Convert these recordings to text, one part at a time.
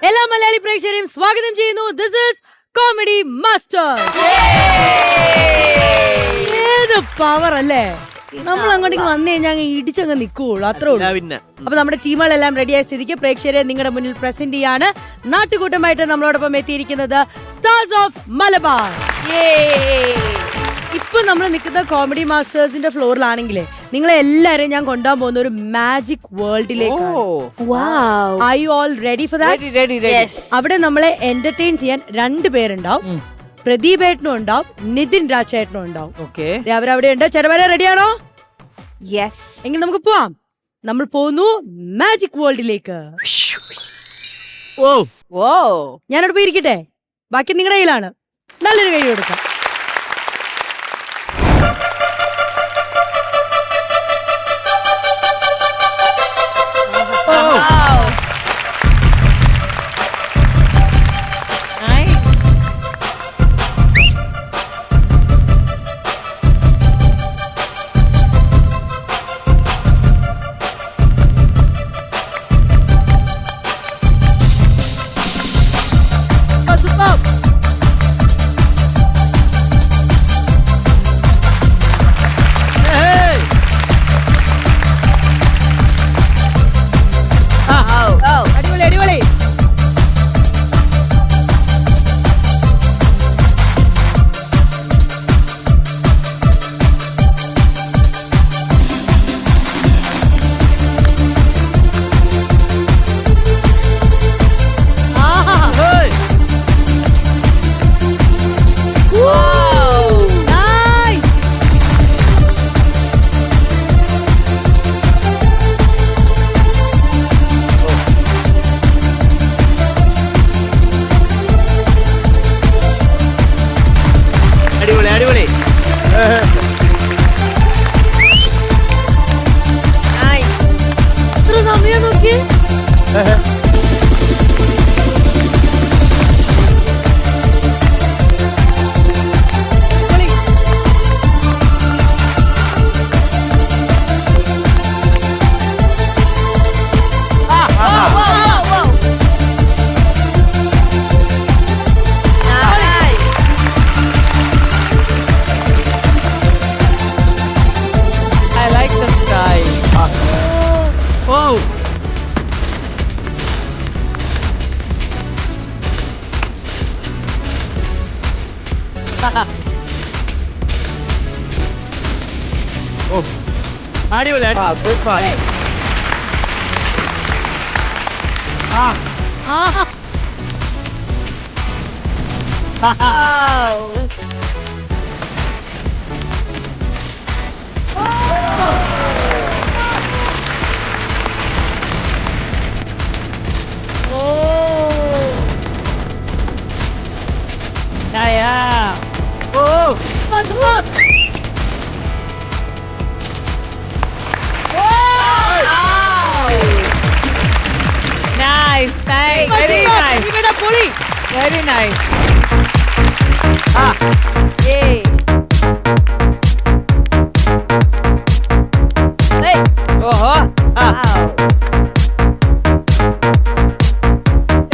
എല്ലാ മലയാളി പ്രേക്ഷകരെയും സ്വാഗതം ചെയ്യുന്നു. This is comedy master. ഏത് പവർ അല്ലേ! നമ്മൾ അങ്ങോട്ടേക്ക് വന്നു കഴിഞ്ഞാൽ ഇടിച്ചങ്ങ് നിൽക്കുള്ളൂ, അത്രേ ഉള്ളൂ. അപ്പൊ നമ്മുടെ ടീമുകളെല്ലാം റെഡിയായ സ്ഥിതിക്ക് പ്രേക്ഷകരെ നിങ്ങളുടെ മുന്നിൽ പ്രസന്റ് ചെയ്യാണ്. നാട്ടുകൂട്ടമായിട്ട് നമ്മളോടൊപ്പം എത്തിയിരിക്കുന്നത് സ്റ്റാർസ് ഓഫ് മലബാർ. ഇപ്പൊ നമ്മൾ നിൽക്കുന്ന കോമഡി മാസ്റ്റേഴ്സിന്റെ ഫ്ലോറിലാണെങ്കിലേ നിങ്ങളെ എല്ലാരെയും ഞാൻ കൊണ്ടുപോകാൻ പോകുന്ന ഒരു മാജിക് വേൾഡിലേക്ക്. Are you all ready for that? Yes. അവിടെ നമ്മളെ എന്റർടൈൻ ചെയ്യാൻ 2 പേരുണ്ടാവും. പ്രദീപ് ഏട്ടനും ഉണ്ടാവും, നിതിൻ രാജേട്ടനും ഉണ്ടാവും. അവരവിടെ ഉണ്ട്. ചേട്ടന്മാരെ റെഡിയാണോ? യെസ്. എങ്കിൽ നമുക്ക് പോവാം. നമ്മൾ പോകുന്നു മാജിക് വേൾഡിലേക്ക്. ഞാനവിടെ പോയി ഇരിക്കട്ടെ, ബാക്കി നിങ്ങളുടെ കയ്യിലാണ്. നല്ലൊരു കഴിവ് കൊടുക്കാം. Nice, thanks. Very nice. Very nice. Yay. Hey. Oho. Wow.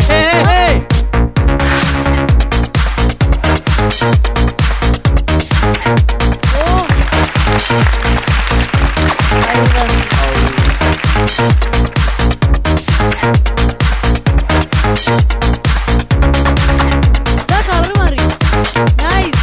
Hey. Colour മാറി. Nice.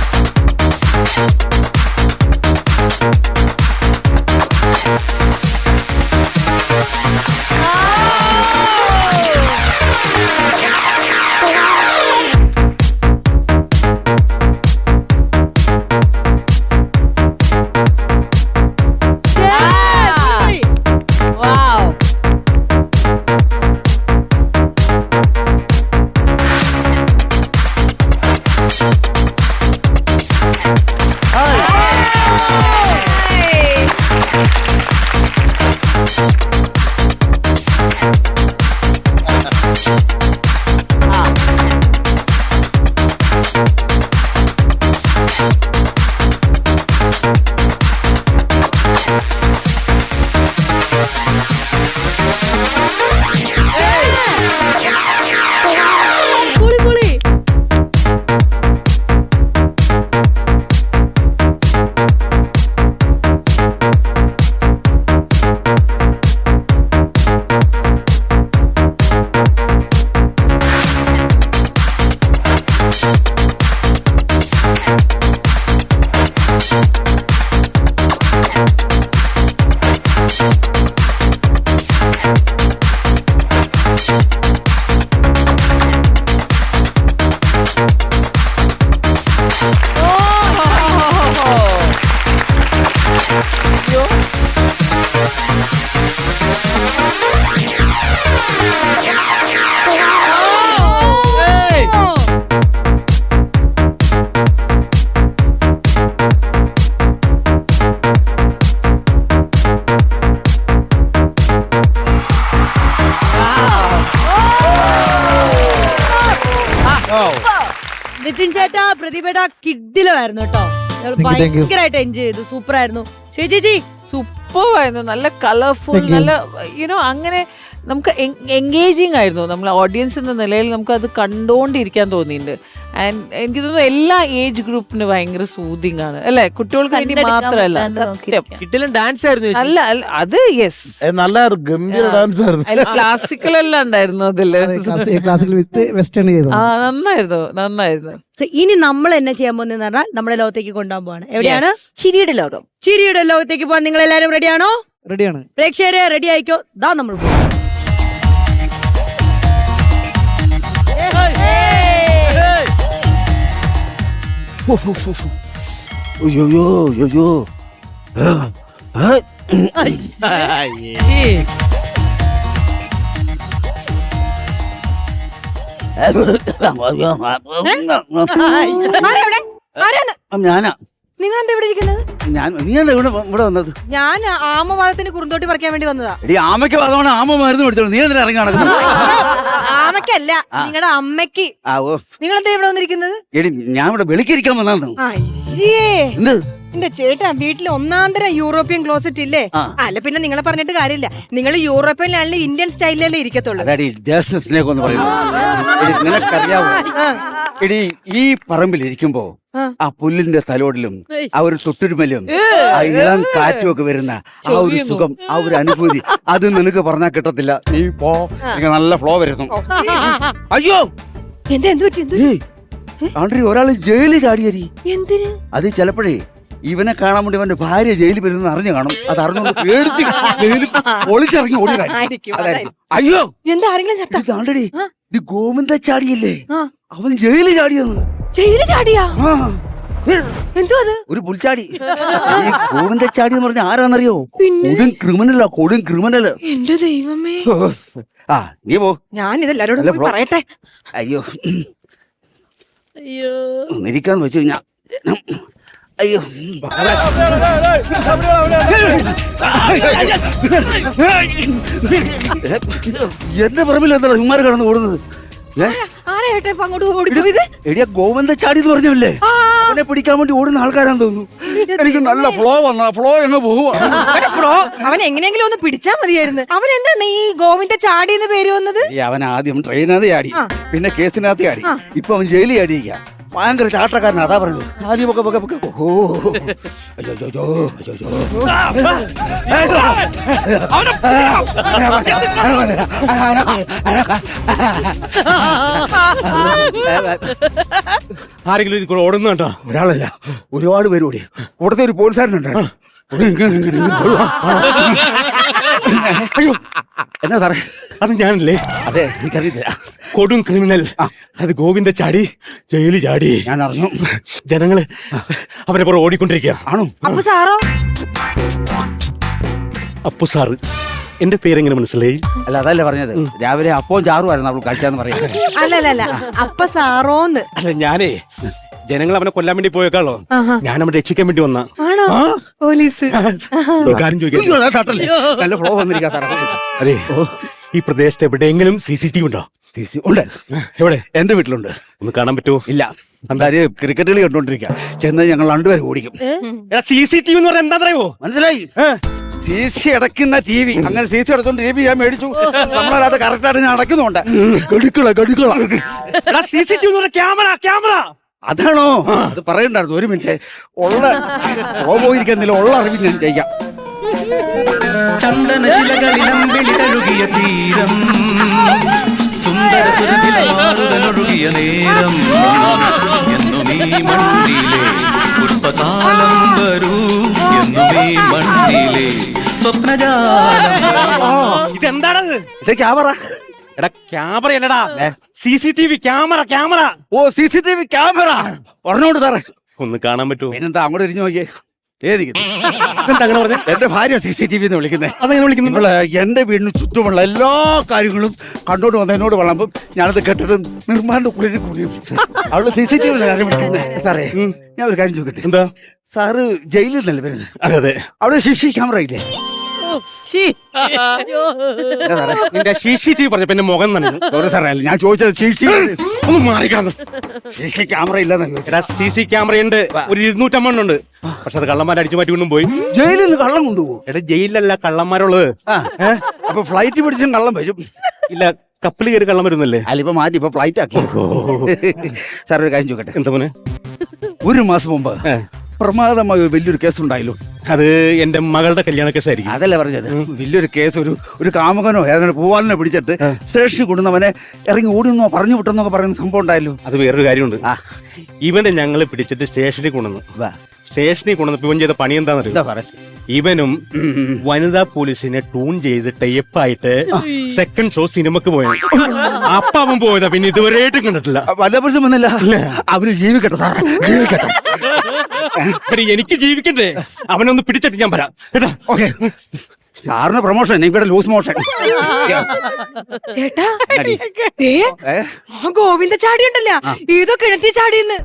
നിതിൻ ചേട്ടാ പ്രതിഭയുടെ കിഡിലുമായിരുന്നു കേട്ടോ. Thank you. ഭയങ്കരമായിട്ട് എൻജോയ് ചെയ്തു. സൂപ്പർ ആയിരുന്നു. ചേച്ചി സൂപ്പർ ആയിരുന്നു, നല്ല കളർഫുൾ, നല്ല അങ്ങനെ നമുക്ക് എൻഗേജിങ് ആയിരുന്നു. നമ്മൾ ഓഡിയൻസ് എന്ന നിലയിൽ നമുക്ക് അത് കണ്ടോണ്ടിരിക്കാൻ തോന്നിയിട്ടുണ്ട്. ആൻഡ് എനിക്ക് തോന്നുന്നു എല്ലാ ഏജ് ഗ്രൂപ്പിന് ഭയങ്കര സൂതിങ് ആണ് അല്ലെ, കുട്ടികൾക്ക് വേണ്ടി മാത്രമല്ല. സത്യം കിട്ടിലും ഡാൻസ് ആയിരുന്നു. അല്ല അത് യെസ്, നല്ല ഗംഭീര ഡാൻസ് ആയിരുന്നു. ക്ലാസിക്കൽ എല്ലാം ഉണ്ടായിരുന്നു അതില്. ക്ലാസിക്കൽ വിത്ത് വെസ്റ്റേൺ ചെയ്തു. നന്നായിരുന്നു. ഇനി നമ്മൾ എന്നെ ചെയ്യാൻ പോകുന്നതെന്ന് പറഞ്ഞാൽ നമ്മുടെ ലോകത്തേക്ക് കൊണ്ടുപോകാൻ പോവാണ്. എവിടെയാണ്? ചിരിയുടെ ലോകം. ചിരിയുടെ ലോകത്തേക്ക് പോകാൻ നിങ്ങൾ എല്ലാവരും റെഡിയാണോ? റെഡിയാണ്. പ്രേക്ഷകരെ റെഡി ആയിക്കോ. ദാ നമ്മൾ പോകും. ഞാനാ. നിങ്ങൾ എന്താ ഇവിടെ ഇരിക്കുന്നത്? നീ എന്താ ഇവിടെ വന്നത്? ഞാൻ ആമവാദത്തിന് കുറുന്തോട്ടി പറിക്കാൻ വേണ്ടി വന്നതാ. എടി ആമയ്ക്ക് ഭാഗമാണ് ആമ മരുന്ന് പിടിച്ചോളൂ. നീ എന്തിനാ ഇറങ്ങി നടക്കുന്നത്? ആമയ്ക്കല്ല, നിങ്ങളുടെ അമ്മയ്ക്ക്. നിങ്ങൾ എന്താ ഇവിടെ വന്നിരിക്കുന്നത്? എടി ഞാൻ ഇവിടെ വെളിക്കിരിക്കാൻ വന്നു. അയ്യേ, എന്ത് എന്റെ ചേട്ടാ, വീട്ടിൽ ഒന്നാന്തരം യൂറോപ്യൻ ക്ലോസറ്റ് ഇല്ലേ? അല്ല പിന്നെ നിങ്ങളെ പറഞ്ഞിട്ട് കാര്യമില്ല. നിങ്ങൾ യൂറോപ്യനിലാണല്ലോ ഇന്ത്യൻ സ്റ്റൈലിലല്ലേ ഇരിക്കത്തുള്ളൂ. ജേഴ്സൺസിനെയൊക്കെ പറയുന്നത് നിനക്കറിയാവോ? എടി ഈ പറമ്പിൽ ഇരിക്കുമ്പോ ആ പുല്ലിന്റെ തലോടിലും ആ ഒരു തൊട്ടുരുമലും ആ ഇളം കാറ്റും ഒക്കെ വരുന്ന ആ ഒരു സുഖം, ആ ഒരു അനുഭൂതി, അത് നിനക്ക് പറഞ്ഞാൽ കിട്ടത്തില്ല. നീ പോ, നല്ല ഫ്ലോ വരുന്നു. അയ്യോ ആണ്ട്രി, ഒരാള് ജയിലിൽ ചാടിയടി. എന്തിന്? അത് ചിലപ്പോഴേ ഇവനെ കാണാൻ വേണ്ടി അവന്റെ ഭാര്യ ജയിലിൽ വരുന്ന അറിഞ്ഞു കാണും. അത് അറിഞ്ഞുകൊണ്ട് പേടിച്ച് ഒളിച്ചിറങ്ങി ഓടി. അയ്യോ എന്താ, ആരെങ്കിലും ആണ്ടടി, ഇത് ഗോവിന്ദ ചാടിയല്ലേ, അവൻ ജയിലിൽ ചാടിയെന്ന്. ജയിലിൽ ചാടിയാ? എന്തോ അത്? ഒരു പുൽച്ചാടി. ഈ ഗോവിന്ദച്ചാടി എന്ന് പറഞ്ഞ ആരാന്നറിയോ? കൊടും ക്രിമിനലാ, കൊടും ക്രിമിനല്. എന്റെ ദൈവമേ. ആ നീ പോ, ഞാൻ ഇതെല്ലാരോടും പോയി പറയട്ടെ. അയ്യോ അയ്യോ, ഒന്നിരിക്കാന്ന് വെച്ചു കഴിഞ്ഞാ. അയ്യോ എന്റെ പറമ്പിൽ എന്താ ഇമാര് കടന്ന് ഓടുന്നത്? എടിയ ഗോവിന്ദച്ചാടി എന്ന് പറഞ്ഞല്ലേ, അവനെ പിടിക്കാൻ വേണ്ടി ഓടുന്ന ആൾക്കാരാന്ന് തോന്നുന്നു. എനിക്ക് നല്ല ഫ്ലോ വന്ന ഫ്ലോ എന്ന് പോവാ. ഫ്ലോ അവൻ എങ്ങനെയെങ്കിലും ഒന്ന് പിടിച്ചാ മതിയായിരുന്നു. അവൻ എന്താ ഈ ഗോവിന്ദ ചാടി എന്ന് പേര് വന്നത്? അവൻ ആദ്യം ട്രെയിനകത്ത് ചാടി, പിന്നെ കേസിനകത്ത് ചാടി, ഇപ്പൊ അവൻ ജയിലിൽ ചാടിയിരിക്കുക. ഭയങ്കര ചാട്ടക്കാരൻ, അതാ പറഞ്ഞത്. ആദ്യമൊക്കെ ആരെങ്കിലും ഇത് കൂടെ ഓടുന്നു കേട്ടോ? ഒരാളല്ല, ഒരുപാട് പേര് ഓടി. ഇവിടുത്തെ ഒരു പോലീസുകാരനുണ്ടായിരുന്നു. അയ്യോ എന്നാ സാറേ? അത് ഞാനല്ലേ? അതെ, എനിക്കറിയില്ല. കൊടും ക്രിമിനൽ അത് ഗോവിന്ദ ചാടി ജയിലിൽ ചാടി. ഞാൻ അറിഞ്ഞു. ജനങ്ങള് അവനെ പുറം ഓടിക്കൊണ്ടിരിക്കുക. ആണോ? അപ്പൊ സാറോ? അപ്പു സാറ്. എന്റെ പേരെങ്ങനെ മനസ്സിലായി? അല്ല അതല്ലേ പറഞ്ഞത്, രാവിലെ അപ്പവും ചാറുമായിരുന്നു അവൾ കഴിച്ചാന്ന് പറയാ. അല്ലല്ല, അപ്പ സാറോന്ന്. അല്ല, ഞാനേ ജനങ്ങൾ അവനെ കൊല്ലാൻ വേണ്ടി പോയേക്കാളോ, ഞാൻ അവനെ രക്ഷിക്കാൻ വേണ്ടി വന്ന. ആണോ? പോലീസ് കാര്യം ചോദിക്കാം. നല്ല ഫ്ലോ വന്നിരിക്കാ സാറേ. അതെ, ഈ പ്രദേശത്ത് എവിടെയെങ്കിലും CCTV ഉണ്ടോ? ഉണ്ട്. എവിടെ? എന്റെ വീട്ടിലുണ്ട്. ഒന്ന് കാണാൻ പറ്റുമോ? ഇല്ല, എന്തായാലും ക്രിക്കറ്റ് കളി കണ്ടോണ്ടിരിക്കുക. ചെന്ന് ഞങ്ങൾ രണ്ടുപേരും ഓടിക്കും. CCTV എന്ന് പറഞ്ഞാൽ എന്താ അറിയോ? മനസ്സിലായി? CC അടയ്ക്കുന്ന TV. അങ്ങനെ CC അടച്ചോണ്ട് TV ഞാൻ മേടിച്ചു. നമ്മളത് കറക്റ്റായിട്ട് ഞാൻ അടയ്ക്കുന്നുണ്ട്. ഗടുക്കള CCTV എന്ന് പറഞ്ഞ ക്യാമറ. അതാണോ? അത് പറയണ്ടായിരുന്നു. ഒരു മിനിറ്റ്. ഉള്ള ഫ്ലോ പോയിരിക്കുന്നില്ല, ഉള്ള അറിവ് ഞാൻ ചെയ്യാം. ചന്ദനശിലകളിലമ്പിളി തഴുകിയ തീരം, സുന്ദര സുരഭിലൊഴുകിയ നേരം, എന്നും ഈ മണ്ണിലെ പുഷ്പകാലം വരൂ, എന്നും ഈ മണ്ണിലെ സ്വപ്നജാലം. ഇതെന്താണത്? ഇത് ക്യാമറ. എടാ ക്യാമറ അല്ലടാ, CCTV ക്യാമറ. ഓ CCTV ക്യാമറ. പറഞ്ഞോണ്ട് സാറേ. ഒന്ന് കാണാൻ പറ്റുമോ? പിന്നെന്താ, അങ്ങോട്ട് ഇരിഞ്ഞു നോക്കിയേ. എന്താ അങ്ങനെ പറഞ്ഞ? എന്റെ ഭാര്യ CCTV എന്ന് വിളിക്കുന്നത്. അതെങ്ങനെ വിളിക്കുന്നു? നമ്മള് എന്റെ വീടിന് ചുറ്റുമുള്ള എല്ലാ കാര്യങ്ങളും കണ്ടോണ്ട് വന്ന് എന്നോട് വളമ്പും ഞാനത് കേട്ടിട്ട് നിർമ്മാണ കുളിരി കുളിയും. അവള് CCTV കാര്യം വിളിക്കുന്നത്. സാറേ, ഞാൻ ഒരു കാര്യം ചോദിക്കട്ടെ? എന്താ? സാറ് ജയിലിൽ നിന്നല്ലേ വരുന്നത്? അതെ. അവിടെ CC ക്യാമറ ഇല്ലേ? എന്താ സാറേ? നിന്റെ CCTV പറഞ്ഞപ്പോ എന്റെ മുഖം നനഞ്ഞു. സോറി സാറേ, അല്ല ഞാൻ ചോദിച്ചത് ഒന്ന് മാറിക്കണം. ക്യാമറ ഇല്ലെന്ന് ചോദിച്ചത്. എടാ CC ക്യാമറ ഉണ്ട്, ഒരു 250 ഉണ്ട്. പക്ഷെ അത് കള്ളന്മാരെ അടിച്ചു മാറ്റി വീണ്ടും പോയി. ജയിലിൽ നിന്ന് കള്ളം കൊണ്ടുപോകും. എടാ ജയിലിലല്ല കള്ളന്മാരുള്ളത്. അപ്പൊ ഫ്ലൈറ്റ് പിടിച്ചും കള്ളം വരും. ഇല്ല, കപ്പൽ കയറി കള്ളം വരുന്നല്ലേ. അല്ല ഇപ്പൊ മാറ്റി, ഇപ്പൊ ഫ്ലൈറ്റ് ആക്കി. സാർ ഒരു കാര്യം ചോദിക്കട്ടെ. എന്താ മോനെ? ഒരു മാസം മുമ്പ് പ്രമാദമായ ഒരു വലിയൊരു കേസ് ഉണ്ടായല്ലോ. അത് എന്റെ മകളുടെ കല്യാണ കേസായിരിക്കും. അതല്ല പറഞ്ഞത്, വലിയൊരു കേസ്. ഒരു കാമുകനോ ഏതാണ് പൂവാലിനെ പിടിച്ചിട്ട് സ്റ്റേഷനിൽ കൊണ്ടുവന്നവനെ ഇറങ്ങി ഓടുന്നോ പറഞ്ഞു വിട്ടെന്നൊക്കെ പറയുന്ന സംഭവം ഉണ്ടായല്ലോ. അത് വേറൊരു കാര്യമുണ്ട്. ഇവനെ ഞങ്ങള് പിടിച്ചിട്ട് സ്റ്റേഷനിൽ കൊണ്ടുവന്നു. സ്റ്റേഷനിൽ കൊണ്ടുവന്നപ്പോ ഇവൻ ചെയ്ത പണി എന്താ എന്താണെന്നറിയോ? പറയാ? ഇവനും വനിതാ പോലീസിനെ ട്യൂൺ ചെയ്ത് ടൈപ്പായിട്ട് സെക്കൻഡ് ഷോ സിനിമക്ക് പോയത്. അപ്പ അവൻ പോയതാ, പിന്നെ ഇതുവരെയായിട്ടും കണ്ടിട്ടില്ല. വല്ല പ്രശ്നം വന്നില്ല. അവര് ജീവിക്കട്ടെ സാറേ, ജീവിക്കട്ടെ. എടി, എനിക്ക് ജീവിക്കണ്ടേ? അവനൊന്ന് പിടിച്ചിട്ട് ഞാൻ വരാം കേട്ടാ. ഓക്കെ, സാറിന് പ്രൊമോഷൻ, എനിക്കിവിടെ ലൂസ് മോഷൻ. ചേട്ടാ ഗോവിന്ദ ചാടി ഉണ്ടല്ല, ഏതോ കിണറ്റി ചാടിയെന്ന്.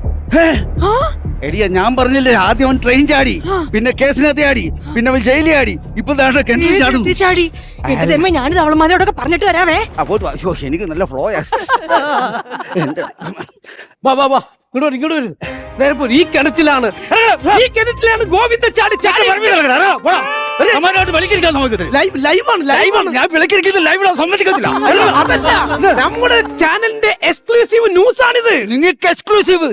എടിയ, ഞാൻ പറഞ്ഞില്ലേ, ആദ്യം അവൻ ട്രെയിൻ ചാടി, പിന്നെ കേസിനകത്ത് ചാടി, പിന്നെ അവൻ ജയിലിൽ ചാടി, ഇപ്പൊ കിണറ്റി ചാടി. എന്റെ ദൈവമേ, ഞാനിത് അവളമാരോടൊക്കെ പറഞ്ഞിട്ട് വരാവേ. അപ്പോൾ എനിക്ക് നല്ല ഫ്ലോ. ഇങ്ങോട്ട് വരും. നേരെ പോ. ഈ കിണറ്റിലാണ് ഗോവിന്ദ ചാടി അതല്ല, നമ്മുടെ ചാനലിന്റെ എക്സ്ക്ലൂസീവ് ന്യൂസ് ആണിത്. നിങ്ങൾക്ക് എക്സ്ക്ലൂസീവ്,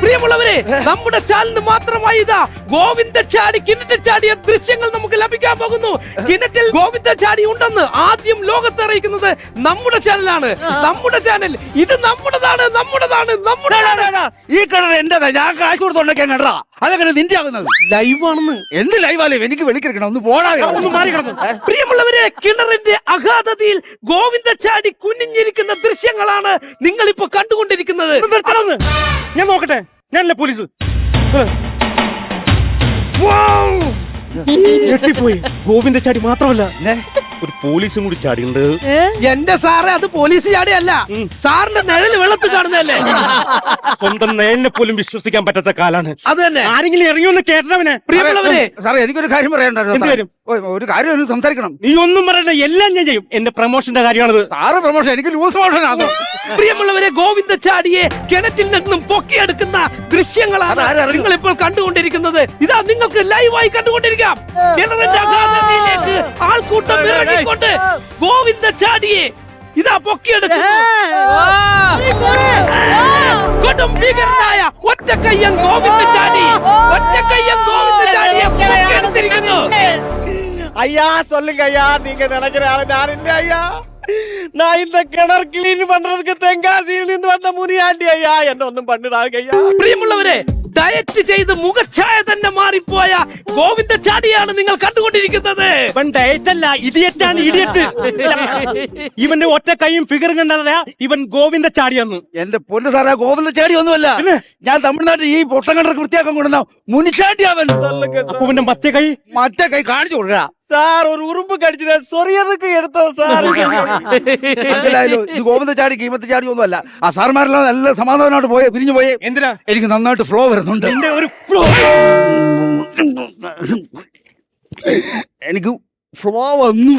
പ്രിയമുള്ളവരെ, നമ്മുടെ ചാനലിന് മാത്രമായി ഇതാ ഗോവിന്ദ ചാടി കിണറ്റിൽ ചാടിയ ദൃശ്യങ്ങൾ നമുക്ക് ലഭിക്കാൻ പോകുന്നു. കിണറ്റിൽ ഗോവിന്ദ ചാടി ഉണ്ടെന്ന് ആദ്യം ലോകത്തെ അറിയിക്കുന്നത് നമ്മുടെ ചാനലാണ്. നമ്മുടെ ചാനൽ ഇത് നമ്മുടേതാണ്. ഈ കിണർ എന്റേതാ, ഞാൻ കാശ് കൊടുത്തോണ്ടൊക്കെ കണ്ടാ. അതെങ്ങനെ നിന്റെ ആകുന്നത്? ലൈവാണെന്ന്. എന്ത് ലൈവാലേ? എനിക്ക് വെളിക്കിറക്കണം, ഒന്ന് പോടാ. പ്രിയമുള്ളവരെ, കിണറിന്റെ അഗാധതയിൽ ഗോവിന്ദ ചാടി കുനിഞ്ഞിരിക്കുന്ന ദൃശ്യങ്ങളാണ് നിങ്ങൾ ഇപ്പൊ കണ്ടുകൊണ്ടിരിക്കുന്നത്. ഞാൻ നോക്കട്ടെ, ഞാനല്ലേ പോലീസ്. ഞെട്ടിപ്പോയി. ഗോവിന്ദ ചാടി മാത്രമല്ല, ഒരു പോലീസും കൂടി ചാടിയുണ്ട്. എന്റെ സാറേ, അത് പോലീസ് ചാടിയല്ല, സാറിന്റെ നിഴല് വെള്ളത്തിൽ കാണുന്നതല്ലേ. സ്വന്തം നേലിനെ പോലും വിശ്വസിക്കാൻ പറ്റാത്ത കാലാണ്. അത് തന്നെ. ആരെങ്കിലും ഇറങ്ങിയൊന്ന് കേട്ടവനെ. പ്രിയമുള്ളവരെ, സാറേ എനിക്കൊരു കാര്യം പറയാനുണ്ടായിരുന്നു. ഒരു കാര്യം ഒന്ന് സംസാരിക്കണം. നീ ഒന്നും പറയണ്ട, എല്ലാം ഞാൻ ചെയ്യും. എന്റെ പ്രമോഷന്റെ കാര്യമാണത്. സാറ് പ്രമോഷൻ, എനിക്ക് ലൂസ് മോഷൻ ആണ്. പ്രിയമുള്ളവരെ, ഗോവിന്ദ ചാടിയെ കിണറ്റിൽ നിന്നും പൊക്കിയെടുക്കുന്ന ദൃശ്യങ്ങളാണ് നിങ്ങൾ ഇപ്പോൾ കണ്ടുകൊണ്ടിരിക്കുന്നത്. ഇതാ നിങ്ങൾക്ക് ലൈവായി കണ്ടുകൊണ്ടിരിക്കാം. കിണറിന്റെ അഗാധതയിലേക്ക് ആൾക്കൂട്ടം ഇറങ്ങിക്കൊണ്ട് ഗോവിന്ദ ചാടിയെ ഇതാ പൊക്കിയെടുക്കുന്നു. കൊടും ഭീകരനായ ഒറ്റക്കയ്യൻ ഗോവിന്ദ ചാടിയെ പൊക്കിയെടുത്തിരിക്കുന്നു. ஐயா சொல்லுங்க ஐயா, நீங்க நினைக்கிற ஆளு நான் இல்ல ஐயா. நான் இந்த கிணறு கிளீன் பண்றதுக்கு தென்காசியில் இருந்து வந்த முனியாண்டி ஐயா. என்ன ஒண்ணும் பண்ணுறாங்க ஐயா. പ്രിയമുള്ളവരെ, ഡയറ്റ് ചെയ്ത് മുഖഛായ തന്നെ മാറിപ്പോയ ഗോവിന്ദ ചാടിയാണ് നിങ്ങൾ കണ്ടുകൊണ്ടിരിക്കുന്നത്. ഇവൻ ഡയറ്റ് അല്ല, ഇഡിയറ്റാണ്, ഇഡിയറ്റ്. ഇവന്റെ ഒറ്റ കൈയും ഫിഗറും കണ്ടതാ ഇവൻ ഗോവിന്ദ ചാടിയെന്ന്. എന്റെ പൊന്നു സാറേ, ഗോവിന്ദ ചാടി ഒന്നുമല്ല. ഞാൻ തമിഴ്നാട്ടിൽ ഈ പൊട്ടങ്കണ്ടർക്ക് വൃത്തിയാക്കാൻ കൊണ്ടുവന്ന മുനിച്ചാണ്ടി അവൻ. അപ്പൊ ഇവന്റെ മറ്റേ കൈ കാണിച്ചു കൊടുക്കുക. சார் ஒரு உறும்பு கடிச்சிட சொரியதுக்கு எடுத்தோம் சார். മനസ്സിലായല്ലോ, ഇത് ഗോവിന്ദ ചാടി കീമത്ത് ചാടി ഒന്നുമല്ല. ആ സാർമാരെല്ലാം നല്ല സമാധാനമായിട്ട് പോയെ, പിരിഞ്ഞു പോയെ. എന്തിനാ? എനിക്ക് നന്നായിട്ട് ഫ്ലോ വരുന്നുണ്ട്. എന്റെ ഒരു ഫ്ലോ, എനിക്ക് ഫ്ലോ വന്നു.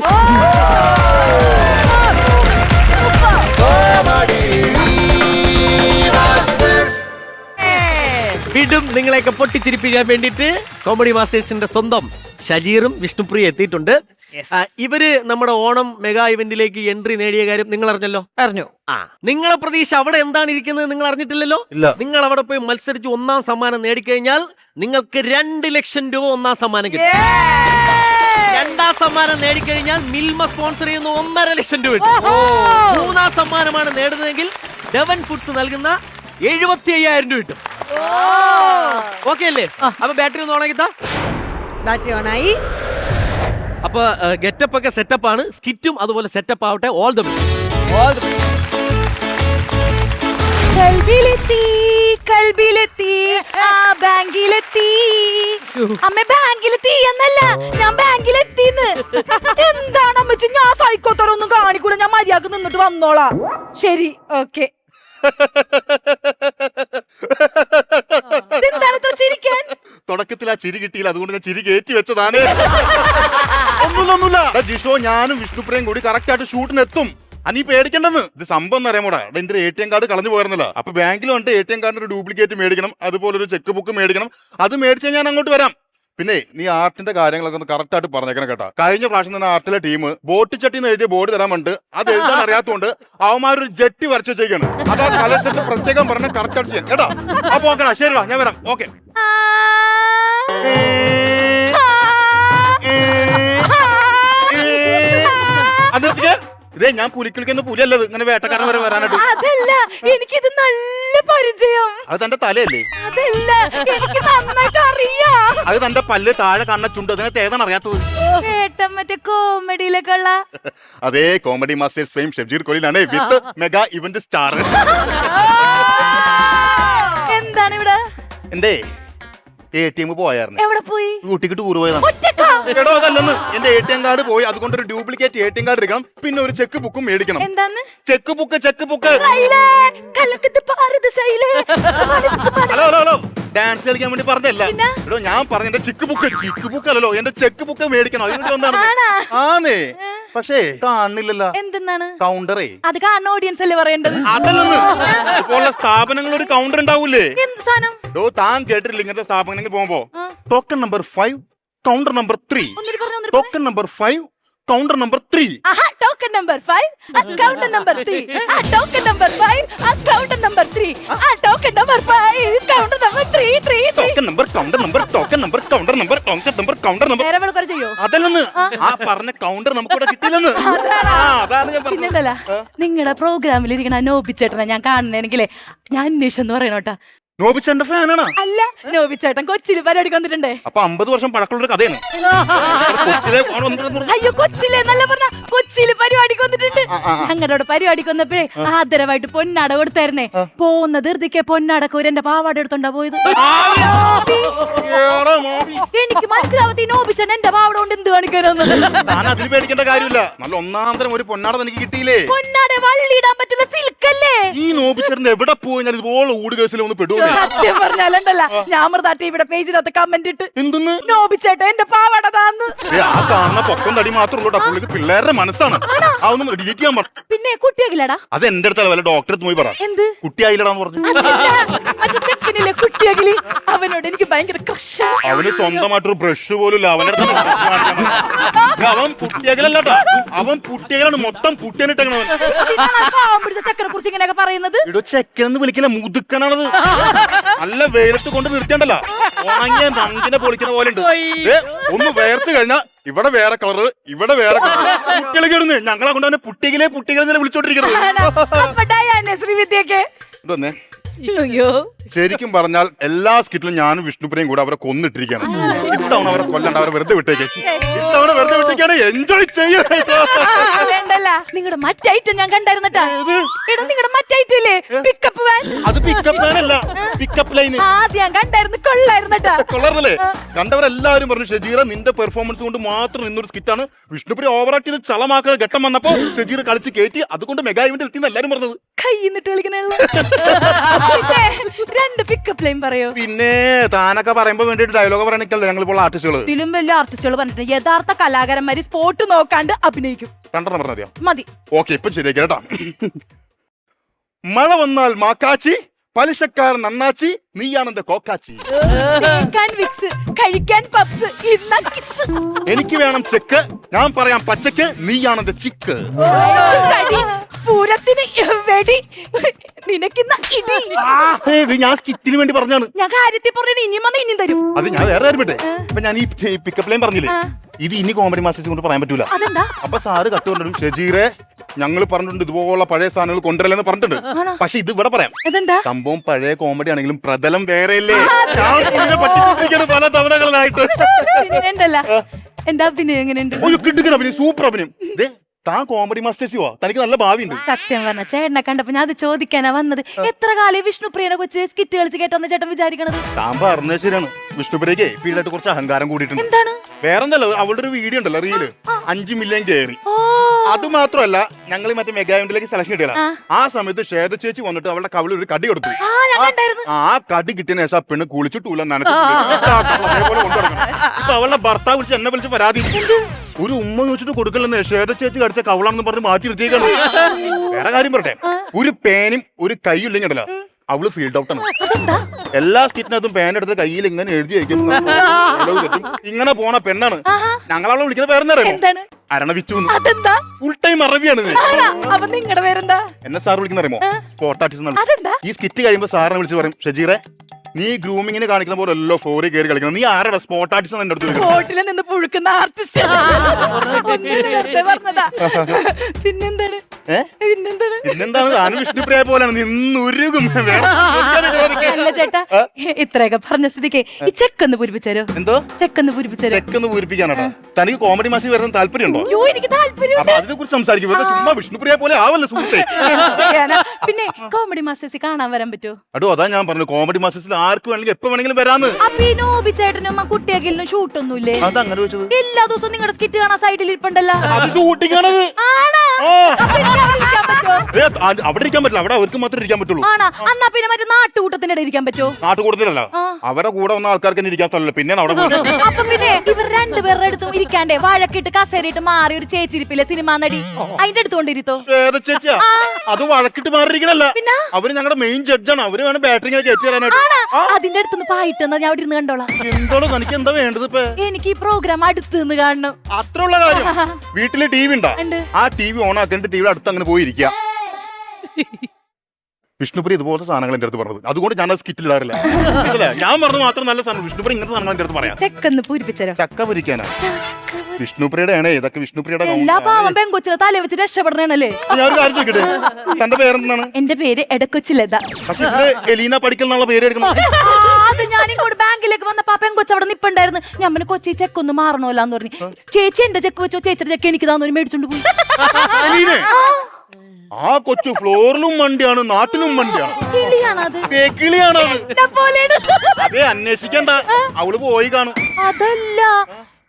വീണ്ടും നിങ്ങളെയൊക്കെ പൊട്ടിച്ചിരിപ്പിക്കാൻ വേണ്ടിട്ട് കോമഡി മാസ്റ്റേഴ്സിന്റെ സ്വന്തം ഷജീറും വിഷ്ണുപ്രിയ എത്തിയിട്ടുണ്ട്. ഇവര് നമ്മുടെ ഓണം മെഗാ ഇവന്റിലേക്ക് എൻട്രി നേടിയ കാര്യം നിങ്ങൾ അറിഞ്ഞല്ലോ. അറിഞ്ഞു. നിങ്ങളെ പ്രതീക്ഷ അവിടെ എന്താണ് ഇരിക്കുന്നത് നിങ്ങൾ അറിഞ്ഞിട്ടില്ലല്ലോ. നിങ്ങൾ അവിടെ പോയി മത്സരിച്ച് ഒന്നാം സമ്മാനം നേടിക്കഴിഞ്ഞാൽ നിങ്ങൾക്ക് 2 ലക്ഷം രൂപ ഒന്നാം സമ്മാനം കിട്ടും. രണ്ടാം സമ്മാനം നേടിക്കഴിഞ്ഞാൽ മിൽമ സ്പോൺസർ ചെയ്യുന്ന 1.5 ലക്ഷം രൂപ കിട്ടും. മൂന്നാം സമ്മാനമാണ് നേടുന്നതെങ്കിൽ ഡെവൻ ഫുഡ്സ് നൽകുന്ന 75,000 രൂപ കിട്ടും. ഓക്കെ അല്ലേ? അപ്പൊ ബാറ്ററി ഒന്ന് ഓണാക്കിത്താ. ബാറ്ററി ഓണായി. അപ്പൊ ഗെറ്റപ്പ് ഒക്കെ സെറ്റപ്പ് ആണ്. സ്കിറ്റും അതുപോലെ സെറ്റപ്പ് ആവട്ടെ. All the best. കൽബിലെത്തി ബാങ്കിലെത്തി. അമ്മ ബാങ്കിലെത്തി എന്നല്ല, ഞാൻ ബാങ്കിലെത്തിന്ന്. എന്താണ് അമ്മച്ചി, ഞാൻ സൈക്കോത്തരൊന്നും കാണിക്കൂല, ഞാൻ മര്യാദ നിന്നിട്ട് വന്നോളാം. ശരി, ഓക്കെ. എന്താണ് ഇത്ര ചിരിക്കാൻ? തുടക്കത്തിൽ ആ ചിരി കിട്ടിയില്ല, അതുകൊണ്ട് ഞാൻ ചിരി കയറ്റി വെച്ചതാണ്. ഒന്നുമില്ല. ജിഷോ ഞാനും വിഷ്ണുപ്രിയയും കൂടി കറക്റ്റ് ആയിട്ട് ഷൂട്ടിന് എത്തും. നീ പേടിക്കണ്ടെന്ന്. ഇത് സംഭവം അറിയാമോടാ, എന്റെ ATM കാർഡ് കളഞ്ഞു പോയിരുന്നില്ല. അപ്പൊ ബാങ്കിൽ വന്നിട്ട് ATM കാർഡിന് ഒരു ഡ്യൂപ്ലിക്കേറ്റ് മേടിക്കണം, അതുപോലെ ഒരു ചെക്ക് ബുക്ക് മേടിക്കണം. അത് മേടിച്ചാൽ ഞാൻ അങ്ങോട്ട് വരാം. പിന്നെ നീ ആർട്ടിന്റെ കാര്യങ്ങളൊക്കെ ഒന്ന് കറക്റ്റ് ആയിട്ട് പറഞ്ഞേക്കണം കേട്ടാ. കഴിഞ്ഞ പ്രാവശ്യം തന്നെ ആർട്ടിലെ ടീം ബോട്ട് ചട്ടിന്ന് എഴുതിയ ബോർഡ് തരാൻ വേണ്ടി അത് എഴുതാൻ അറിയാത്തതുകൊണ്ട് അവന്മാരൊരു ജെട്ടി വരച്ചു വെച്ചേക്കാണ്. അതാ കലക്ഷന്റെ പ്രത്യേകം പറഞ്ഞ കറക്റ്റ് ആയിട്ട് ചെയ്യാൻ കേട്ടോ. അപ്പൊ ഓക്കെടാ, ശരിടാ, ഞാൻ വരാം. ഓക്കെ. അന്നിടത്തേക്ക് ഇതേ ഞാൻ പുലിക്കളിക്കുന്ന പുലിയല്ലത്, ഇങ്ങനെ വേട്ടക്കാരൻ വരെ വരാനായിട്ട്. അതല്ല, എനിക്കിത് നല്ല പരിചയം. അത് തന്റെ തലയല്ലേ? അതല്ല, എനിക്ക് നന്നായിട്ട് അറിയാം. അത് തന്റെ പല്ല്, താഴെ കണ്ണ ചുണ്ട്, അതിനകത്ത് ഏതാണ് അറിയാത്തത്? ഏട്ടൻ മറ്റേ കോമഡിയിലൊക്കെ ഉള്ള അതേ കോമഡി മാസ്റ്റേഴ്സ് ഫെയിം ഷെബ്ജീർ കൊലിയിലാണ് വിത്ത് മെഗാ ഇവന്റ് സ്റ്റാർ. എന്താണ് ഇവിടെ? എന്റെ ATM പോയായിരുന്നു. എവിടെ പോയി? ഊട്ടിക്ക് ടൂർ പോയതാണ്. എടോ അതല്ലെന്ന്, എന്റെ ATM കാർഡ് പോയി, അതുകൊണ്ട് ഒരു ഡ്യൂപ്ലിക്കേറ്റ് ATM കാർഡ് എടുക്കണം, പിന്നെ ഒരു ചെക്ക് ബുക്കും മേടിക്കണം. എന്താന്ന്? Check book. ഹലോ ഡാൻസ് കളിക്കാൻ വേണ്ടി പറഞ്ഞല്ല. എടോ ഞാൻ പറഞ്ഞ എന്റെ ചെക്ക് ബുക്ക് അല്ലല്ലോ, എന്റെ ചെക്ക് ബുക്ക് മേടിക്കണം. അതിനുവേണ്ടി വന്നാണ്. ആന്നേ, പക്ഷേ കാണുന്നില്ലല്ലോ. എന്തെന്നാണ്? കൗണ്ടറേ. അത് കാണുന്ന ഓഡിയൻസ് അല്ലേ പറയേണ്ടത്? അതല്ലെന്ന്, ഇപ്പോഴുള്ള സ്ഥാപനങ്ങൾ ഒരു കൗണ്ടർ ഉണ്ടാവൂലേ? എന്ത് സാധനം? താൻ കേട്ടിട്ടില്ല ഇങ്ങനത്തെ സ്ഥാപനങ്ങൾ പോകുമ്പോ token number 5 counter number 3, token number 5 counter number 3. Token number 5 counter number 3. Token number 5 counter number 3. Token number 5 counter number 3. Token number counter number token number counter number counter number. അതല്ലെന്ന്, ആ പറഞ്ഞ കൗണ്ടർ നമുക്ക് ഇവിടെ കിട്ടില്ലെന്ന്. അതാണ് ഞാൻ പറഞ്ഞത്. നിങ്ങളുടെ പ്രോഗ്രാമിൽ ഇരിക്കണ നോബിച്ചേട്ടനെ ഞാൻ കാണണമെങ്കിലേ ഞാൻ അന്വേഷണം എന്ന് പറയണോട്ടാ. നോബിച്ചേട്ടന്റെ ഫാനാണ്. അല്ല, നോബിച്ചേട്ടൻ കൊച്ചിയില് പരിപാടിക്ക് വന്നിട്ടുണ്ടേ. അപ്പൊ 50 വർഷം പഴക്കമുള്ള ഒരു കഥയാണ്. അയ്യോ, കൊച്ചിയിലെ നല്ല പറഞ്ഞ കൊച്ചിയില് പരിപാടിക്ക് വന്നിട്ടുണ്ട്. ഞങ്ങളുടെ പരിപാടിക്ക് വന്നപ്പോഴേ ആദരവായിട്ട് പൊന്നാട കൊടുത്തായിരുന്നേ. പോകുന്ന ധൃതിക്ക് പൊന്നാടക്ക് ഒരു എന്റെ പാവാട എടുത്തോണ്ടാ പോയത്. എനിക്ക് മനസ്സിലാവത്തി നോബിച്ചൻ എന്റെ പാവാട കൊണ്ട് എന്ത് കാണിക്കാനൊന്നും. ഞാൻ അതിൽ പേടിക്കേണ്ട കാര്യമില്ല. നല്ല ഒന്നാന്തരം ഒരു പൊന്നാട എനിക്ക് കിട്ടിയില്ലേ? പൊന്നാട വള്ളിയിടാൻ പറ്റുന്ന സിൽക്കല്ലേ? ഈ നോബിച്ചേട്ടൻ എവിടെ പോയി ഞാൻ ഇതുപോലെ ഊട് കേസിൽ ഒന്ന് പെടുവോ? സത്യം പറഞ്ഞാലല്ല, ഞാൻ അമൃത ടിവിയുടെ പേജിനകത്ത് കമന്റ് ഇട്ട് എന്തെന്ന് നോബിച്ചേട്ട എന്റെ പാവാട താന്ന്. ആ കാണുന്ന പൊക്കം തടി മാത്രമല്ലോ പുള്ളിക്ക് പിള്ളേരുടെ മനസ്സാണ്. അതൊന്നും ഡിലീറ്റ് ചെയ്യാൻ പറഞ്ഞു. പിന്നെ കുട്ടിയാകില്ലടാ? അത് എന്റെ അടുത്തല്ല, വല്ല ഡോക്ടറെ പോയി പറ. എന്ത് കുട്ടിയായില്ലടാന്ന് പറഞ്ഞു? കുട്ടിയാകിലി അവനോട് എനിക്ക് ഭയങ്കര ക്രഷ്. അവന് സ്വന്തമായിട്ടൊരു ബ്രഷ് പോലും ഇല്ല. അവന്റെ അടുത്ത് അവൻ കുട്ടിയാകലല്ലാട്ടാ, അവൻ കുട്ടികളാണ് മൊത്തം കുട്ടിയാനിട്ടവൻ. ചെക്കനെ കുറിച്ച് ഇങ്ങനെയൊക്കെ പറയുന്നത്? ഇടോ ചെക്കനെന്ന് വിളിക്കില്ല, മുതുക്കനാണത്. നല്ല വെയിലത്ത് കൊണ്ട് നിർത്തിയണ്ടല്ല, ഉണങ്ങിയ നങ്കിനെ പൊളിക്കുന്ന പോലെ ഉണ്ട്. ഒന്ന് വേർത്ത് കഴിഞ്ഞാ ഇവിടെ വേറെ കളറ്, ഇവിടെ വേറെ കളറ്. കുട്ടികളെ കയറുന്നേ, ഞങ്ങളെ കൊണ്ട് അവനെ പുട്ടികളെ വിളിച്ചോണ്ടിരിക്കുന്നത്. ശരിക്കും പറഞ്ഞാൽ എല്ലാ സ്കിറ്റിലും ഞാനും വിഷ്ണുപ്രിയയും കൂടെ അവരെ കൊന്നിട്ടിരിക്കുകയാണ്. ഇത്തവണ അവരെ കൊല്ലണ്ട, അവരെ വെറുതെ വിട്ടേക്ക്. ഇത്തവണ വെറുതെ വിട്ടേക്കാണ്, എൻജോയ് ചെയ്യണ്ടല്ല. നിങ്ങളുടെ മറ്റൈറ്റം ഞാൻ കണ്ടായിരുന്നട്ടാ. നിങ്ങളുടെ മറ്റൈറ്റം ഇല്ലേ, പിക്കപ്പ് വാൻ? അത് പിക്കപ്പ് വാനല്ല, പിക്കപ്പ് ലൈൻ. ആദ്യം ഞാൻ കണ്ടായിരുന്നു, കൊള്ളായിരുന്നട്ടാ. കൊള്ളായിരുന്നല്ലേ? കണ്ടവരെല്ലാവരും പറഞ്ഞു ഷജീറ നിന്റെ പെർഫോമൻസ് കൊണ്ട് മാത്രം ഇന്നൊരു സ്കിറ്റാണ്. വിഷ്ണുപ്രിയ ഓവറാക്ട് ചെയ്ത് ചളമാക്കുന്ന ഘട്ടം വന്നപ്പോ ഷജീറ കളിച്ച് കയറ്റി, അതുകൊണ്ട് മെഗാ ഇവന്റ് എത്തിയെന്ന് എല്ലാരും പറഞ്ഞത്. കൈന്നിട്ട് കളിക്കണ 2 പിക്കപ്പ് ലൈൻ പറയോ? പിന്നെ താനൊക്കെ പറയുമ്പോ വേണ്ടിട്ട് ഡയലോഗ് പറയണിക്കല്ലേ ഞങ്ങളിപ്പോൾ ആർട്ടിസ്റ്റുകൾ. ഇതിലും വലിയ ആർട്ടിസ്റ്റുകൾ പറഞ്ഞിട്ടുണ്ട്, യഥാർത്ഥ കലാകാരന്മാര് സ്പോട്ട് നോക്കാണ്ട് അഭിനയിക്കും. രണ്ടെണ്ണം പറഞ്ഞറിയാം മതി. ഓക്കെ, ഇപ്പൊ ശരിയാക്കി കേട്ടാ. മഴ വന്നാൽ മാക്കാച്ചി, പലിശക്കാരൻ അണ്ണാച്ചി, നീയാണ് എന്റെ കോക്കാച്ചി. കഴിക്കാൻ പപ്സ്, എനിക്ക് വേണം ചെക്ക്, ഞാൻ പറയാം പച്ചക്ക്, നീയാണ് എന്റെ ചിക്ക്. പൂരത്തിന് വെടി, നിനക്കിന്ന ഇടി. ഇത് ഞാൻ സ്കിറ്റിന് വേണ്ടി പറഞ്ഞാണ്. ഞാൻ കാര്യത്തിൽ പറഞ്ഞ ഇനിയും വന്ന് ഇനിയും തരും. അത് ഞാൻ വേറെ കാര്യം പറ്റേ. ഇപ്പൊ ഞാൻ ഈ പിക്കപ്പ് ലൈൻ പറഞ്ഞില്ലേ, ഇത് ഇനി കോമഡി മാസ്റ്റേഴ്സ് കൊണ്ട് പറയാൻ പറ്റൂല. അപ്പൊ സാറ് കട്ട് കൊണ്ടുവരും, ഷജീറെ ഞങ്ങൾ പറഞ്ഞിട്ടുണ്ട് ഇതുപോലുള്ള പഴയ സാധനങ്ങൾ കൊണ്ടുവരലെന്ന് പറഞ്ഞിട്ടുണ്ട്. പക്ഷെ ഇത് ഇവിടെ പറയാം, സംഭവം പഴയ കോമഡി ആണെങ്കിലും പ്രതലം വേറെയല്ലേ. പറ്റിച്ചിരിക്കുന്നത് പല തവണകളിലായിട്ട്. എന്റെ അഭിനയം എങ്ങനെയുണ്ട്? കിട്ടുന്ന അഭിനയം, സൂപ്പർ അഭിനയം. താൻ കോമഡി മാസ്റ്റേഴ്സ് തനിക്ക് നല്ല ഭാവിയുണ്ട്. സത്യം പറഞ്ഞ ചേട്ടനെ കണ്ടപ്പോ ഞാൻ അത് ചോദിക്കാനാ വന്നത്. എത്ര കാലം വിഷ്ണുപ്രിയനെ കൊച്ച് സ്കിറ്റ് കളിച്ച് കേട്ടെന്ന് ചേട്ടൻ വിചാരിക്കണത്? താൻ പറഞ്ഞത് ശരിയാണ്. വിഷ്ണുപ്രിയക്ക് ഫീൽഡായിട്ട് കുറച്ച് അഹങ്കാരം കൂടിയിട്ടുണ്ട്. എന്താണ്? വേറെന്തല്ലോ, അവളുടെ ഒരു വീഡിയോ ഉണ്ടല്ലോ റീല്, 5 മില്യൺ കയറി. അത് മാത്രമല്ല ഞങ്ങൾ മറ്റേ മെഗാ ഇവന്റിലേക്ക് സെലക്ഷൻ കിട്ടിയല്ല. ആ സമയത്ത് ശ്വേത ചേച്ചി വന്നിട്ട് അവളുടെ കവിളിൽ ഒരു കടി കൊടുത്തു. ആ കടി കിട്ടിയതിന് ശേഷം ആ പെണ്ണ് കുളിച്ചിട്ടൂല ഇപ്പൊ അവളുടെ ഭർത്താവ് വിളിച്ച് എന്നെ വിളിച്ച് പരാതി. ഒരു ഉമ്മ ചോദിച്ചിട്ട് കൊടുക്കലെന്ന് ശ്വേത ചേച്ചി കടിച്ച കവളാണെന്ന് പറഞ്ഞ് മാറ്റി നിർത്തിയേക്കാണ്. വേറെ കാര്യം പറയട്ടെ, ഒരു പേനും ഒരു കൈയും ഇല്ലെങ്കിലല്ല അവള് ഫീൽഡ് ഔട്ട് ആണ്. എല്ലാ സ്കിറ്റിനകത്തും പേൻ എടുത്ത് കയ്യിൽ ഇങ്ങനെ എഴുതി വയ്ക്കും. ഇങ്ങനെ പോണ പെണ്ണാണ്. ഞങ്ങളവളെ വിളിക്കുന്ന പേരെന്നറിയാമോ? അരണവിച്ചു. Full time അറബിയാണ്. നിങ്ങളുടെ പേരെന്താ? എന്നെ സാർ വിളിക്കുന്ന അറിയുമോ? Spot artist. ഈ സ്കിറ്റ് കഴിയുമ്പോ സാറിനെ വിളിച്ച് പറയും, ഷജീറെ നീ ഗ്രൂമിങ്ങിന് കാണിക്കുന്ന പോലെ എല്ലോ ഫ്ലോറി കയറി കളിക്കണം. നീ ആരാടാ സ്പോട്ട് ആർട്ടിസ്റ്റ് എന്റെ അടുത്ത് ബോട്ടിൽ നിന്ന് പുഴുക്കുന്ന ആർട്ടിസ്റ്റ്. പിന്നെന്താണ് താനും വിഷ്ണുപ്രിയ പോലെയാണ് നിന്നുരുകും. ചേട്ടാ ഇത്രയൊക്കെ പറഞ്ഞ സ്ഥിതിക്ക് ഈ ചെക്കൊന്ന് പൂരിപ്പിച്ചാരോ? എന്തോ ചെക്കൊന്ന് പൂരിപ്പിച്ചാരോ? ചെക്കൊന്ന് പൂരിപ്പിക്കാനാട്ടോ. തനിക്ക് കോമഡി മാസി വരുന്ന താല്പര്യമുണ്ടോ? എനിക്ക് താല്പര്യം. അപ്പൊ അതിനെ കുറിച്ച് സംസാരിക്കും. ചുമ്മാ വിഷ്ണുപ്രിയ പോലെ ആവല്ലോ സുഹൃത്തെ. പിന്നെ കോമഡി മാസ്റ്റേഴ്സ് കാണാൻ വരാൻ പറ്റുമോ? അടോ അതാ ഞാൻ പറഞ്ഞു, കോമഡി മാസ്റ്റേഴ്സിൽ ആർക്ക് വേണമെങ്കിലും എപ്പോ വേണമെങ്കിലും വരാന്ന്. ചേട്ടനും കുട്ടിയാക്കിലും ഷൂട്ടൊന്നുമില്ലേ? അതങ്ങനെ വെച്ചത് എല്ലാ ദിവസവും നിങ്ങളുടെ സ്കിറ്റ് കാണാൻ സൈഡിൽ ഇരിപ്പുണ്ടല്ലോ. അത് ഷൂട്ടിംഗ് ആണത്. അവിടെ ഇരിക്കാൻ പറ്റില്ല, അവിടെ അവർക്ക് മാത്രമേ ഇരിക്കാൻ പറ്റുള്ളൂ. എന്നാ പിന്നെ മറ്റേ നാട്ടുകൂട്ടത്തിന്റെ ഇടയിൽ ഇരിക്കാൻ പറ്റുമോ? നാട്ടുകൂട്ടത്തിലല്ല, അവരുടെ കൂടെ വന്ന ആൾക്കാർക്ക് തന്നെ ഇരിക്കാൻ സ്ഥലമില്ല. പിന്നെ അവിടെ അപ്പൊ പിന്നെ ഇവർ രണ്ടുപേരുടെ അടുത്തും ഇരിക്കാണ്ടേ വഴക്കിട്ട് കസേരയിട്ട് മാറി ഒരു ചേച്ചിരിപ്പില്ലേ സിനിമാ നടി, അതിന്റെ അടുത്തോണ്ടിരുത്തോ? ചേച്ചിയാ അത് വഴക്കിട്ട് മാറിയിരിക്കണല്ല. അവര് ഞങ്ങളുടെ മെയിൻ ജഡ്ജാണ്. അവര് വേണം ബാറ്ററിങ്ങനെ കയറ്റി തരാനായിട്ട്. അതിന്റെ അടുത്തുനിന്ന് പായിട്ടെന്നാ ഞാൻ അവിടെ ഇരുന്ന് കണ്ടോളാം. എന്തോളൂ തനിക്ക് എന്താ വേണ്ടത്? ഇപ്പൊ എനിക്ക് ഈ പ്രോഗ്രാം അടുത്ത് നിന്ന് കാണണം. അത്രയുള്ള കാര്യം. വീട്ടില് ടി വി ഉണ്ടാ, ആ ടി വി ഓൺ ആക്കിയിട്ട് ടി വിയുടെ അടുത്ത് അങ്ങനെ പോയിരിക്കുക. വിഷ്ണുപ്രിയ ഇതുപോലത്തെ സാധനങ്ങൾ എന്റെ അടുത്ത് പറഞ്ഞത്, അതുകൊണ്ട് ഞാൻ സ്കിറ്റിൽ ഇടാറില്ല. ഞാൻ പറഞ്ഞു മാത്രം നല്ല സാധനം. വിഷ്ണുപ്രിയ ഇങ്ങനത്തെ സാധനങ്ങൾ എന്റെ അടുത്ത് പറയാം. ചെക്കൊന്ന് പൂരിപ്പിച്ചാരോ? ചക്ക പൊരിക്കാനാ വിഷ്ണുപ്രിയയുടെ ആണ്. ഇതൊക്കെ വിഷ്ണുപ്രിയയുടെ. എല്ലാ പാവം പെങ്കൊച്ചിനെ തല വെച്ച് രക്ഷപ്പെടണല്ലേ. ഞാനൊരു കാര്യം ചോദിക്കട്ടെ, തന്റെ പേരെന്താണ്? എന്റെ പേര് എടക്കൊച്ചിലത. പക്ഷെ എലീന പഠിക്കൽ എന്നുള്ള പേര് എടുക്കുന്നത്. അത് ഞാനിങ്ങോട്ട് ബാങ്കിലേക്ക് വന്നപ്പോ പെങ്കൊച്ച് അവിടെ നിപ്പുണ്ടായിരുന്നു. ഞാൻ പിന്നെ കൊച്ചി ചെക്കൊന്ന് മാറണോല്ലാന്ന് പറഞ്ഞു. ചേച്ചി എന്റെ ചെക്ക് വെച്ചോ, ചേച്ചിയുടെ ചെക്ക് എനിക്ക് താന്നൊരു മേടിച്ചോണ്ട് പോയി. ആ കൊച്ചു ഫ്ലോറിലും മണ്ടിയാണ്, നാട്ടിലും മണ്ടിയാണ്. കിളിയാണത്. അതെ, അന്വേഷിക്കണ്ട, അവള് പോയി കാണും. അതല്ല,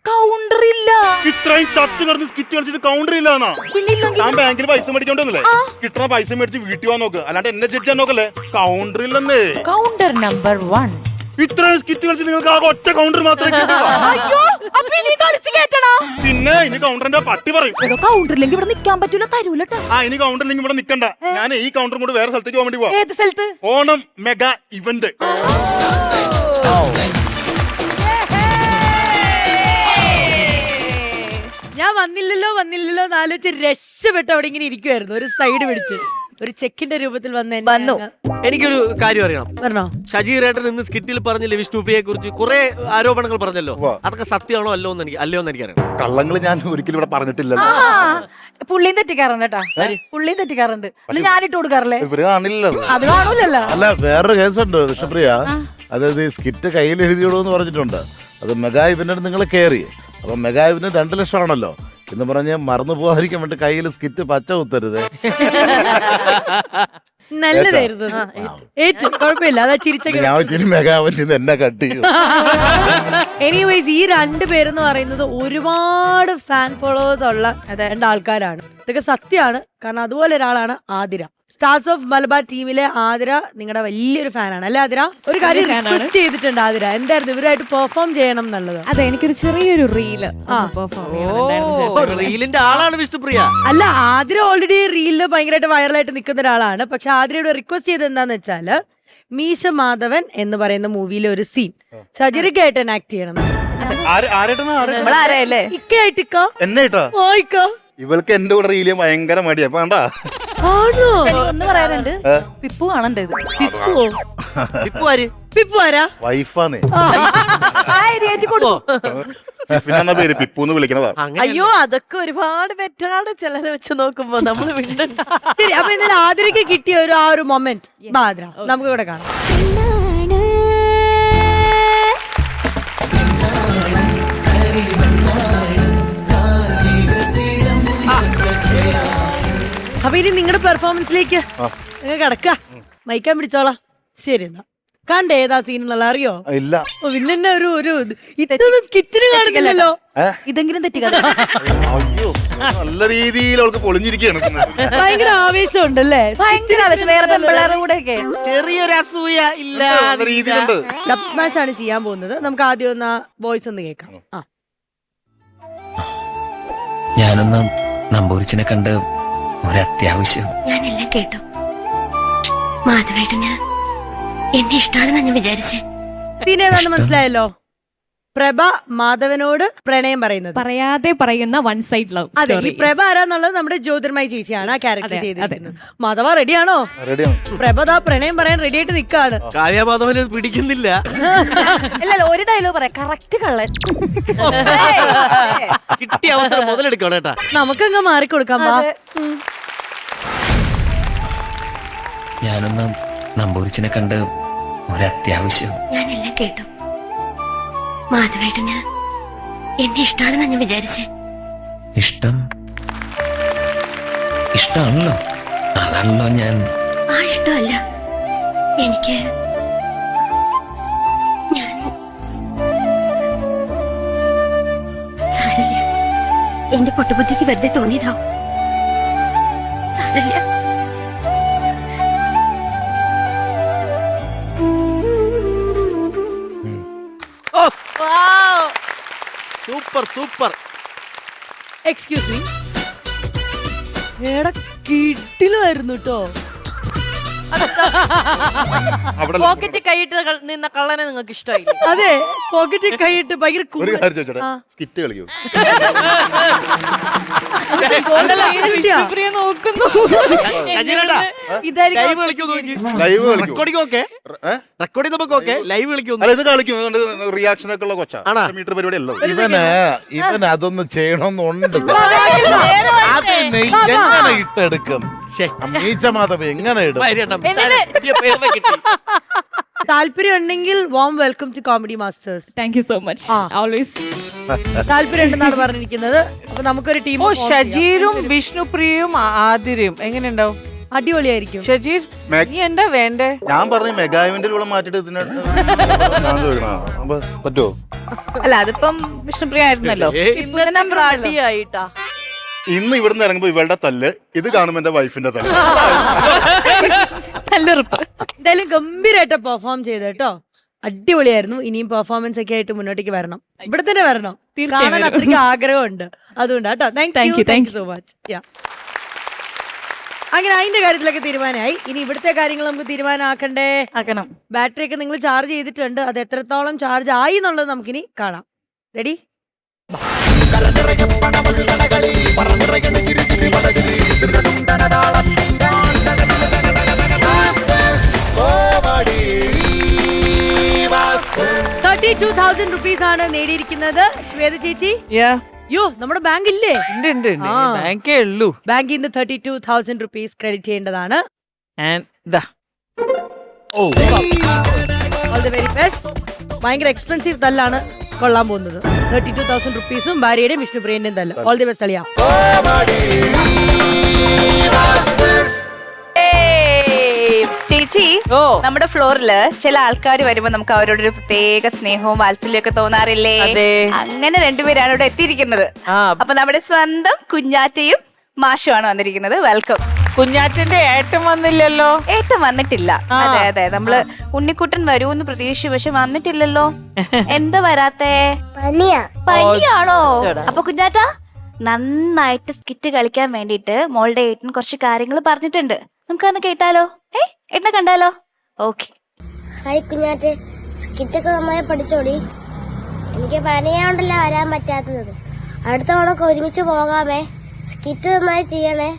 കൗണ്ടർ ഇല്ല. ഇത്രയും ചത്ത് കിടന്ന് സ്കിറ്റ് കളിച്ചിട്ട് കൗണ്ടർ ഇല്ലാന്നാ? ഞാൻ ബാങ്കിൽ പൈസ മേടിക്കണ്ടോന്നല്ലേ? കിട്ടുന്ന പൈസ മേടിച്ച് വീട്ടിൽ പോകാൻ നോക്ക്, അല്ലാണ്ട് എന്നെ ജഡ്ജാൻ നോക്കല്ലേ. കൗണ്ടർ ഇല്ലെന്നേ. Counter number 1. ഇത്രയും സ്കിറ്റ് കളിച്ച് നിങ്ങൾക്ക് ആകെ ഒറ്റ കൗണ്ടർ മാത്രമേ പിന്നെ ഇനി കൗണ്ടറിന്റെ പട്ടി പറയും. കൗണ്ടറിലേക്ക് ഇവിടെ നിൽക്കാൻ പറ്റൂല, തരൂല. ഇനി കൗണ്ടറിലേക്ക് ഇവിടെ നിൽക്കണ്ട. ഞാൻ ഈ കൗണ്ടറും കൊണ്ട് വേറെ സ്ഥലത്തേക്ക് പോകാൻ വേണ്ടി പോവാം. ഏത് സ്ഥലത്ത്? Onam mega event. ഞാൻ വന്നില്ലല്ലോ എന്നാലോചിച്ച് രക്ഷപ്പെട്ട് അവിടെ ഇങ്ങനെ ഇരിക്കുവായിരുന്നു, ഒരു സൈഡ് പിടിച്ച്. ഒരു ചെക്കിന്റെ രൂപത്തിൽ വന്നു. എനിക്കൊരു കാര്യം അറിയണം. പറഞ്ഞോ? ഷജീറേട്ടൻ ഇന്ന് സ്കിറ്റിൽ പറഞ്ഞില്ലേ വിഷ്ണുപ്രിയയെ കുറിച്ച് കുറെ ആരോപണങ്ങൾ പറഞ്ഞല്ലോ, അതൊക്കെ സത്യമാണോ അല്ലോന്ന് എനിക്കറിയാം. കള്ളങ്ങൾ ഞാൻ ഒരിക്കലും ഇവിടെ പറഞ്ഞിട്ടില്ല. പുള്ളിയും തെറ്റിക്കാറുണ്ട് കേട്ടാ, പുള്ളിയും തെറ്റിക്കാറുണ്ട്. ഞാനിട്ട് കൊടുക്കാറില്ലേ? ഇവര് കാണില്ലല്ലോ. അത് കാണൂലല്ലോ. അല്ല, വേറൊരു കേസുണ്ട് വിഷ്ണുപ്രിയ. അതായത് സ്കിറ്റ് കയ്യിൽ എഴുതിയോളൂ എന്ന് പറഞ്ഞിട്ടുണ്ട്. അത് മെഗാ ഇവന്റ് നിങ്ങൾ കയറി. അപ്പൊ മെഗാ ഇവന്റ് 2 ലക്ഷം ആണല്ലോ എന്ന് പറഞ്ഞ് മറന്നു പോകാതിരിക്കാൻ വേണ്ടി കയ്യിൽ സ്കിറ്റ് പച്ച കുത്തരുത്. നല്ലതായിരുന്നു. കുഴപ്പമില്ല, അതാ ചിരിച്ച. ഞാൻ മെഗാ ഇവന്റ് എന്നെ കട്ട് ചെയ്യും. എനിവേസ്, ഈ 2 പേരെന്ന് പറയുന്നത് ഒരുപാട് ഫാൻ ഫോളോവേഴ്സ് ഉള്ള 2 ആൾക്കാരാണ്. ഇതൊക്കെ സത്യമാണ്. കാരണം അതുപോലെ ഒരാളാണ് ആതിര. സ്റ്റാർസ് ഓഫ് മലബാർ ടീമിലെ ആതിര നിങ്ങളുടെ വലിയൊരു ഫാനാണ് അല്ലേ ആതിര? ഒരു കാര്യം റിക്വസ്റ്റ് ചെയ്തിട്ടുണ്ട് ആതിര, എന്തായിരുന്നു ഇവരായിട്ട് പെർഫോം ചെയ്യണം എന്നുള്ളത്. അതെ, എനിക്കൊരു ചെറിയൊരു റീല് റീലിന്റെ ആളാണ് വിഷ്ണുപ്രിയ. അല്ല, ആതിര ഓൾറെഡി റീലില് ഭയങ്കരമായിട്ട് വൈറലായിട്ട് നിൽക്കുന്ന ഒരാളാണ്. പക്ഷെ ആതിരയോട് റിക്വസ്റ്റ് ചെയ്ത് എന്താന്ന് വെച്ചാല് മീശ മാധവൻ എന്ന് പറയുന്ന മൂവിയിലെ ഒരു സീൻ ഷജീറയ്ക്കായിട്ട് ആക്ട് ചെയ്യണം. ഇവൾക്ക് എന്റെ കൂടെ റീലിയ ഭയങ്കര മടിയാ. അപ്പൊ വേണ്ടാ ഒന്ന് പറയാനുണ്ട്, പിപ്പു കാണണ്ടത്. പിപ്പു ആരാ? വൈഫാന്ന്. പിന്നെ പേര് പിപ്പൂന്ന് വിളിക്കണതാ. അയ്യോ, അതൊക്കെ ഒരുപാട് ബെറ്ററാണ് ചിലരെ വെച്ച് നോക്കുമ്പോ. നമ്മള് ശരി, അപ്പൊ ഇന്നലെ ആതിരയ്ക്ക് കിട്ടിയ ആ ഒരു മൊമെന്റ് ആതിര നമുക്ക് ഇവിടെ കാണാം. അപ്പൊ ഇനി നിങ്ങളുടെ പെർഫോമൻസിലേക്ക് നിങ്ങൾ കിടക്ക, മൈക്കാൻ പിടിച്ചോളാം. ശരി, എന്നാ കണ്ട ഏതാ സീൻ എന്നുള്ള അറിയോ? ഇല്ല. പിന്നെ ഒരു ഇതൊന്നും സ്കിറ്റിന് കാണിക്കില്ലല്ലോ. ഇതെങ്കിലും തെറ്റിക്കാ. അയ്യോ നല്ല രീതിയിൽ അവൾക്ക് പൊളിഞ്ഞിരിക്കുകയാണ്. ഭയങ്കര ആവേശമുണ്ടല്ലേ? ഭയങ്കര ആവശ്യം. വേറെ പെമ്പിള്ളേരുടെ കൂടെ ഒക്കെ ചെറിയൊരു അസൂയ ഇല്ല. നല്ല രീതിയിലുണ്ട്. ഡബ് സ്മാഷ് ആണ് ചെയ്യാൻ പോകുന്നത്. നമുക്ക് ആദ്യം ഒന്ന് വോയിസ് ഒന്ന് കേൾക്കാം. ഞാനൊന്ന് നമ്പൂരിച്ചിനെ കണ്ട് ഒരത്യാവശ്യം. ഞാനെല്ലാം കേട്ടു. മാധവേട്ടന് എന്നെ ഇഷ്ടമാണെന്ന് ഞാൻ വിചാരിച്ചേ. ഇതിനേതാന്ന് മനസ്സിലായല്ലോ? പ്രഭ മാധവനോട് പ്രണയം പറയുന്നത് പറയാതെ പറയുന്ന വൺ സൈഡ് ലവ്. അതെ, ഈ പ്രഭ ആരാന്നുള്ളത് നമ്മുടെ ജ്യോതിർമായി ചേച്ചിയാണ് ആ ക്യാരക്ടർ ചെയ്തിരിക്കുന്നത്. മാധവ റെഡിയാണോ? റെഡിയാണ്. പ്രഭ ദാ പ്രണയം പറയാൻ റെഡി ആയിട്ട് നിക്കാണ്. കാവ്യമാധവന് പിടിക്കുന്നില്ല. അല്ലല്ലോ, ഒരു ഡയലോഗ് പറയാം. കറക്റ്റ് കള്ളൻ. കിട്ടിയ അവസരം മുതലെടുക്കണം കേട്ടാ. നമുക്കങ്ങ് മാറിക്കൊടുക്കാം. വാ. ഞാനൊന്ന് നമ്പൂരിച്ചിനെ കണ്ട് ഒരത്യാവശ്യം. ഞാനെല്ലാം കേട്ടു. മാധവേട്ടന് എന്നെ ഇഷ്ടമാണെന്ന് ഞാൻ വിചാരിച്ചേ. ഇഷ്ടമാണല്ലോ. അതാണല്ലോ ഞാൻ. ആ ഇഷ്ടമല്ല, എനിക്ക് സാരില്ല. എന്റെ പൊട്ടുബുദ്ധിക്ക് വെറുതെ തോന്നിയതാവും. സാരില്ല. Super super. Excuse me. എടാ കിട്ടിലായിരുന്നു കേട്ടോ. പോക്കറ്റ് കൈയിട്ട് നിന്ന കള്ളനെ നിങ്ങൾക്ക് ഇഷ്ടമായി? അതെ, പോക്കറ്റിൽ കൈയിട്ട് ഭയങ്കര ഒരു കാര്യം ചോദിച്ചോട്ടെ, സ്കിറ്റ് കളിക്കൂ. നോക്കുന്നു. ലൈവ് കളിക്കൂ നോക്കി. ലൈവ് കളിക്കൂ. Recording okay. റെക്കോർഡ് ചെയ്തപ്പോ ഓക്കെ. ലൈവ് കളിക്കൂ. അല്ല ഇത് കളിക്കും. റിയാക്ഷൻ ഒക്കെ ഉള്ള കൊച്ചാ. മീറ്റർ പരിപാടി അല്ലോ. ഇവന് അതൊന്നും ചെയ്യണമെന്നുണ്ട്. എങ്ങനെ ഇട്ടെടുക്കും? മീച്ചമാധവ് എങ്ങനെ ഇടും? താല്പര്യം ഉണ്ടെങ്കിൽ warm welcome to comedy masters. Thank you so much. Always താല്പര്യം ഉണ്ടെന്നാണ് പറഞ്ഞിരിക്കുന്നത്. അപ്പൊ നമുക്കൊരു ടീം. ഷജീറും വിഷ്ണുപ്രിയയും ആതിരയും എങ്ങനെ ഉണ്ടാവും? അടിപൊളിയായിരിക്കും. ഷജീർ നീ എന്താ വേണ്ടേ? ഞാൻ പറഞ്ഞു മെഗാ ഇവന്റിൽ ഇവിടെ മാറ്റിട്ട് പറ്റുമോ? അല്ല, അതിപ്പം വിഷ്ണുപ്രിയ ആയിരുന്നല്ലോ. നമ്പർ അടിയായിട്ടാ. ഇന്ന് ഇവിടുന്ന് ഇറങ്ങുമ്പോ ഇവളുടെ തല്ല്, ഇത് കാണുമ്പോ എന്റെ വൈഫിന്റെ തല്ല്. എന്തായാലും ഗംഭീരമായിട്ട് പെർഫോം ചെയ്ത് കേട്ടോ. അടിപൊളിയായിരുന്നു. ഇനിയും പെർഫോമൻസ് ഒക്കെ ആയിട്ട് മുന്നോട്ടേക്ക് വരണം. ഇവിടെ തന്നെ വരണം. കാണാൻ അത്രയ്ക്ക് ആഗ്രഹമുണ്ട്. അതുകൊണ്ട് കേട്ടോ. Thank you so much. അങ്ങനെ അതിന്റെ കാര്യത്തിലൊക്കെ തീരുമാനമായി. ഇനി ഇവിടുത്തെ കാര്യങ്ങൾ നമുക്ക് തീരുമാനമാക്കണ്ടേ? ആക്കണം. ബാറ്ററി ഒക്കെ നിങ്ങൾ ചാർജ് ചെയ്തിട്ടുണ്ട്. അത് എത്രത്തോളം ചാർജ് ആയി എന്നുള്ളത് നമുക്കിനി കാണാം. റെഡി? ₹32,000 ആണ് നേടിയിരിക്കുന്നത് ശ്വേത ചേച്ചി. യോ, നമ്മുടെ ബാങ്ക് ഇല്ലേ? ബാങ്കേ ഉള്ളൂ. ബാങ്കിൽ നിന്ന് ₹32,000 ക്രെഡിറ്റ് ചെയ്യേണ്ടതാണ്. All the very best. ഭയങ്കര എക്സ്പെൻസീവ് തല്ലാണ് കൊള്ളാൻ പോകുന്നത്. ₹32,000 ഭാര്യയുടെയും വിഷ്ണുപ്രിയന്റെയും തല്ല്. ഓൾ ദി ബെസ്റ്റ് അളിയാ. ചേച്ചി, നമ്മുടെ ഫ്ലോറില് ചില ആൾക്കാർ വരുമ്പോ നമുക്ക് അവരോട് ഒരു പ്രത്യേക സ്നേഹവും വാത്സല്യം ഒക്കെ തോന്നാറില്ലേ? അങ്ങനെ രണ്ടുപേരാണ് ഇവിടെ എത്തിയിരിക്കുന്നത്. അപ്പൊ നമ്മുടെ സ്വന്തം കുഞ്ഞാറ്റയും മാഷുമാണ് വന്നിരിക്കുന്നത്. വെൽക്കം. കുഞ്ഞാറ്റന്റെ ഏട്ടൻ വന്നില്ലല്ലോ. ഏട്ടൻ വന്നിട്ടില്ല. അതെ അതെ, നമ്മള് ഉണ്ണിക്കുട്ടൻ വരൂന്ന് പ്രതീക്ഷിച്ചു, പക്ഷെ വന്നിട്ടില്ലല്ലോ. എന്താ വരാത്തേ? പനിയാണോ? അപ്പൊ കുഞ്ഞാറ്റ നന്നായിട്ട് സ്കിറ്റ് കളിക്കാൻ വേണ്ടിട്ട് മോളുടെ ഏട്ടൻ കുറച്ച് കാര്യങ്ങൾ പറഞ്ഞിട്ടുണ്ട്. നമുക്കതൊന്ന് കേട്ടാലോ? ഏട്ടനെ കണ്ടാലോ? ഓക്കെ. ഹായ് കുഞ്ഞാറ്റെ, സ്കിറ്റൊക്കെ നന്നായി പഠിച്ചോടി. എനിക്ക് പനിയാണ്ടല്ല വരാൻ പറ്റാത്തത്. അടുത്ത തവണക്ക് ഒരുമിച്ച് പോകാമേ. സ്കിറ്റ് നന്നായി ചെയ്യണേ.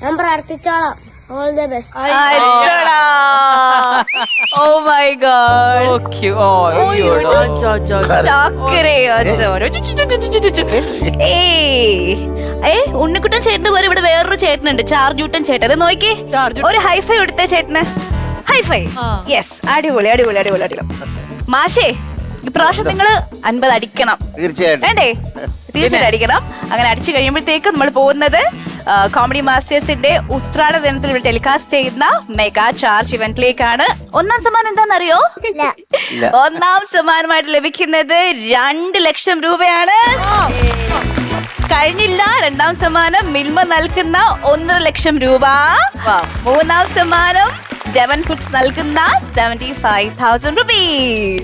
ഞാൻ പ്രാർത്ഥിച്ചോളാം. All the best. Oh my God. Unnikuttan ചേട്ടന് പോലെ ഇവിടെ വേറൊരു ചേട്ടനുണ്ട്, ചാർജൂട്ടൻ ചേട്ടൻ. അത് നോക്കി, ഒരു ഹൈഫൈ കൊടുത്തേ ചേട്ടന്. ഹൈഫൈ. യെസ്, അടിപൊളി അടിപൊളി അടിപൊളി അടിപൊളി. മാഷേ, ഇപ്രാവശ്യം നിങ്ങള് 50 അടിക്കണം. തീർച്ചയായിട്ടും വേണ്ടേ? തീർച്ചയായിട്ടും അടിക്കണം. അങ്ങനെ അടിച്ചു കഴിയുമ്പോഴത്തേക്ക് നമ്മൾ പോകുന്നത് കോമഡി മാസ്റ്റേഴ്സിന്റെ ഉത്രാട ദിനത്തിൽ ഇവിടെ ടെലികാസ്റ്റ് ചെയ്യുന്ന മെഗാ ചാർജ് ഇവന്റിലേക്കാണ്. ഒന്നാം സമ്മാനം എന്താണെന്നറിയോ? ഒന്നാം സമ്മാനമായിട്ട് ലഭിക്കുന്നത് 2 ലക്ഷം രൂപയാണ്. കഴിഞ്ഞില്ല. രണ്ടാം സമ്മാനം മിൽമ നൽകുന്ന 1.5 ലക്ഷം രൂപ. മൂന്നാം സമ്മാനം ഡെവൻ ഫുഡ്സ് നൽകുന്ന 75,000 rupees.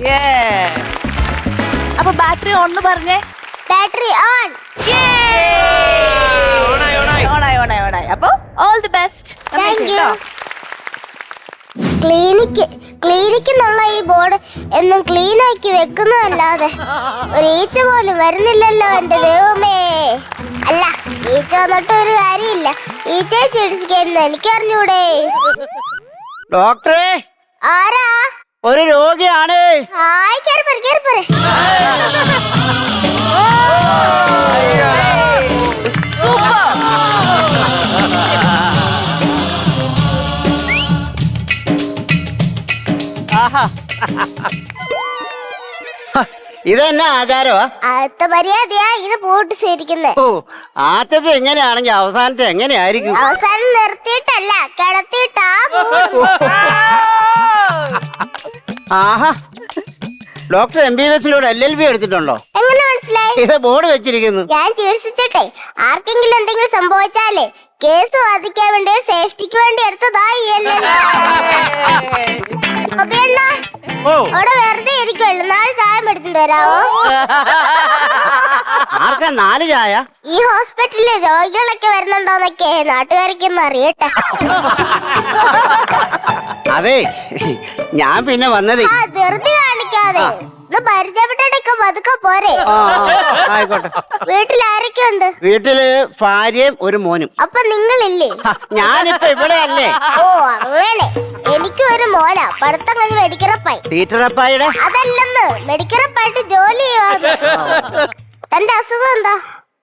അപ്പൊ ബാറ്ററി ഓൺ എന്ന് പറഞ്ഞേ. Battery on. ഓണായി. അപ്പൊ all the best. Thank you. Clinic എന്നുള്ള ഈ ബോർഡ് എന്നും ക്ലീൻ ആക്കി വെക്കുന്നതല്ലാതെ ഒരു ഈച്ച പോലും വരുന്നില്ലല്ലോ എന്റെ ദൈവമേ. അല്ല, ഈച്ച വന്നിട്ട് ഒരു കാര്യമില്ല. ഈച്ചയെ ചികിത്സിക്കുന്നു എനിക്കറിഞ്ഞൂടെ. ഡോക്ടറെ, ആരാ? ഒരു രോഗിയാണ്. ഹായ്, കേറിപ്പറ. ഇതെന്നാ ആചാരമാ? അടുത്ത മര്യാദയാ ഇത് പൂട്ട് ശരിക്കുന്നേ. ഓ, ആദ്യത്തെ എങ്ങനെയാണെങ്കിൽ അവസാനത്തെ എങ്ങനെയായിരിക്കും? അവസാനം നിർത്തിയിട്ടല്ല, കിടത്തിയിട്ടാ. ആഹാ, ഡോക്ടർ MBBS LLB എടുത്തിട്ടുണ്ടോ? എങ്ങനെ മനസ്സിലായി? ഇത് ബോർഡ് വെച്ചിരിക്കുന്നു. ഞാൻ ചികിത്സിച്ചട്ടെ. ആർക്കെങ്കിലും എന്തെങ്കിലും സംഭവിച്ചാലേ കേസ് വാദിക്കാൻ വേണ്ടി സേഫ്റ്റിക്ക് വേണ്ടി എടുത്തതായി. അവിടെ വെറുതെ ഇരിക്കുമല്ലോ, 4 ചായ എടുത്തിട്ട് വരാവോ? ആർക്കാ 4 ചായ? ഈ ഹോസ്പിറ്റലില് രോഗികളൊക്കെ വരുന്നുണ്ടോന്നൊക്കെ നാട്ടുകാർക്കൊന്നും അറിയട്ടെ. അതെ, ഞാൻ പിന്നെ വന്നത്. ധൃതി കാണിക്കാതെ പരിചയപ്പെട്ടൊക്കെ പതുക്കെ പോരെ. ആയിക്കോട്ടെ. വീട്ടിൽ ആരൊക്കെ ഉണ്ട്? വീട്ടില് ഭാര്യയും ഒരു മോനും. അപ്പൊ നിങ്ങളില്ലേ? ഞാനിപ്പോ ഇവിടെ അല്ലേ. ഓ, അങ്ങനെ. എനിക്ക് ഒരു മോനാ, പഠിത്തം കഴിഞ്ഞ് മെഡിക്കറപ്പായി. ടീച്ചറപ്പായുടെ അതല്ലെന്ന്, മെഡിക്കറപ്പായിട്ട് ജോലി ചെയ്യുവാ. തന്റെ അസുഖം എന്താ?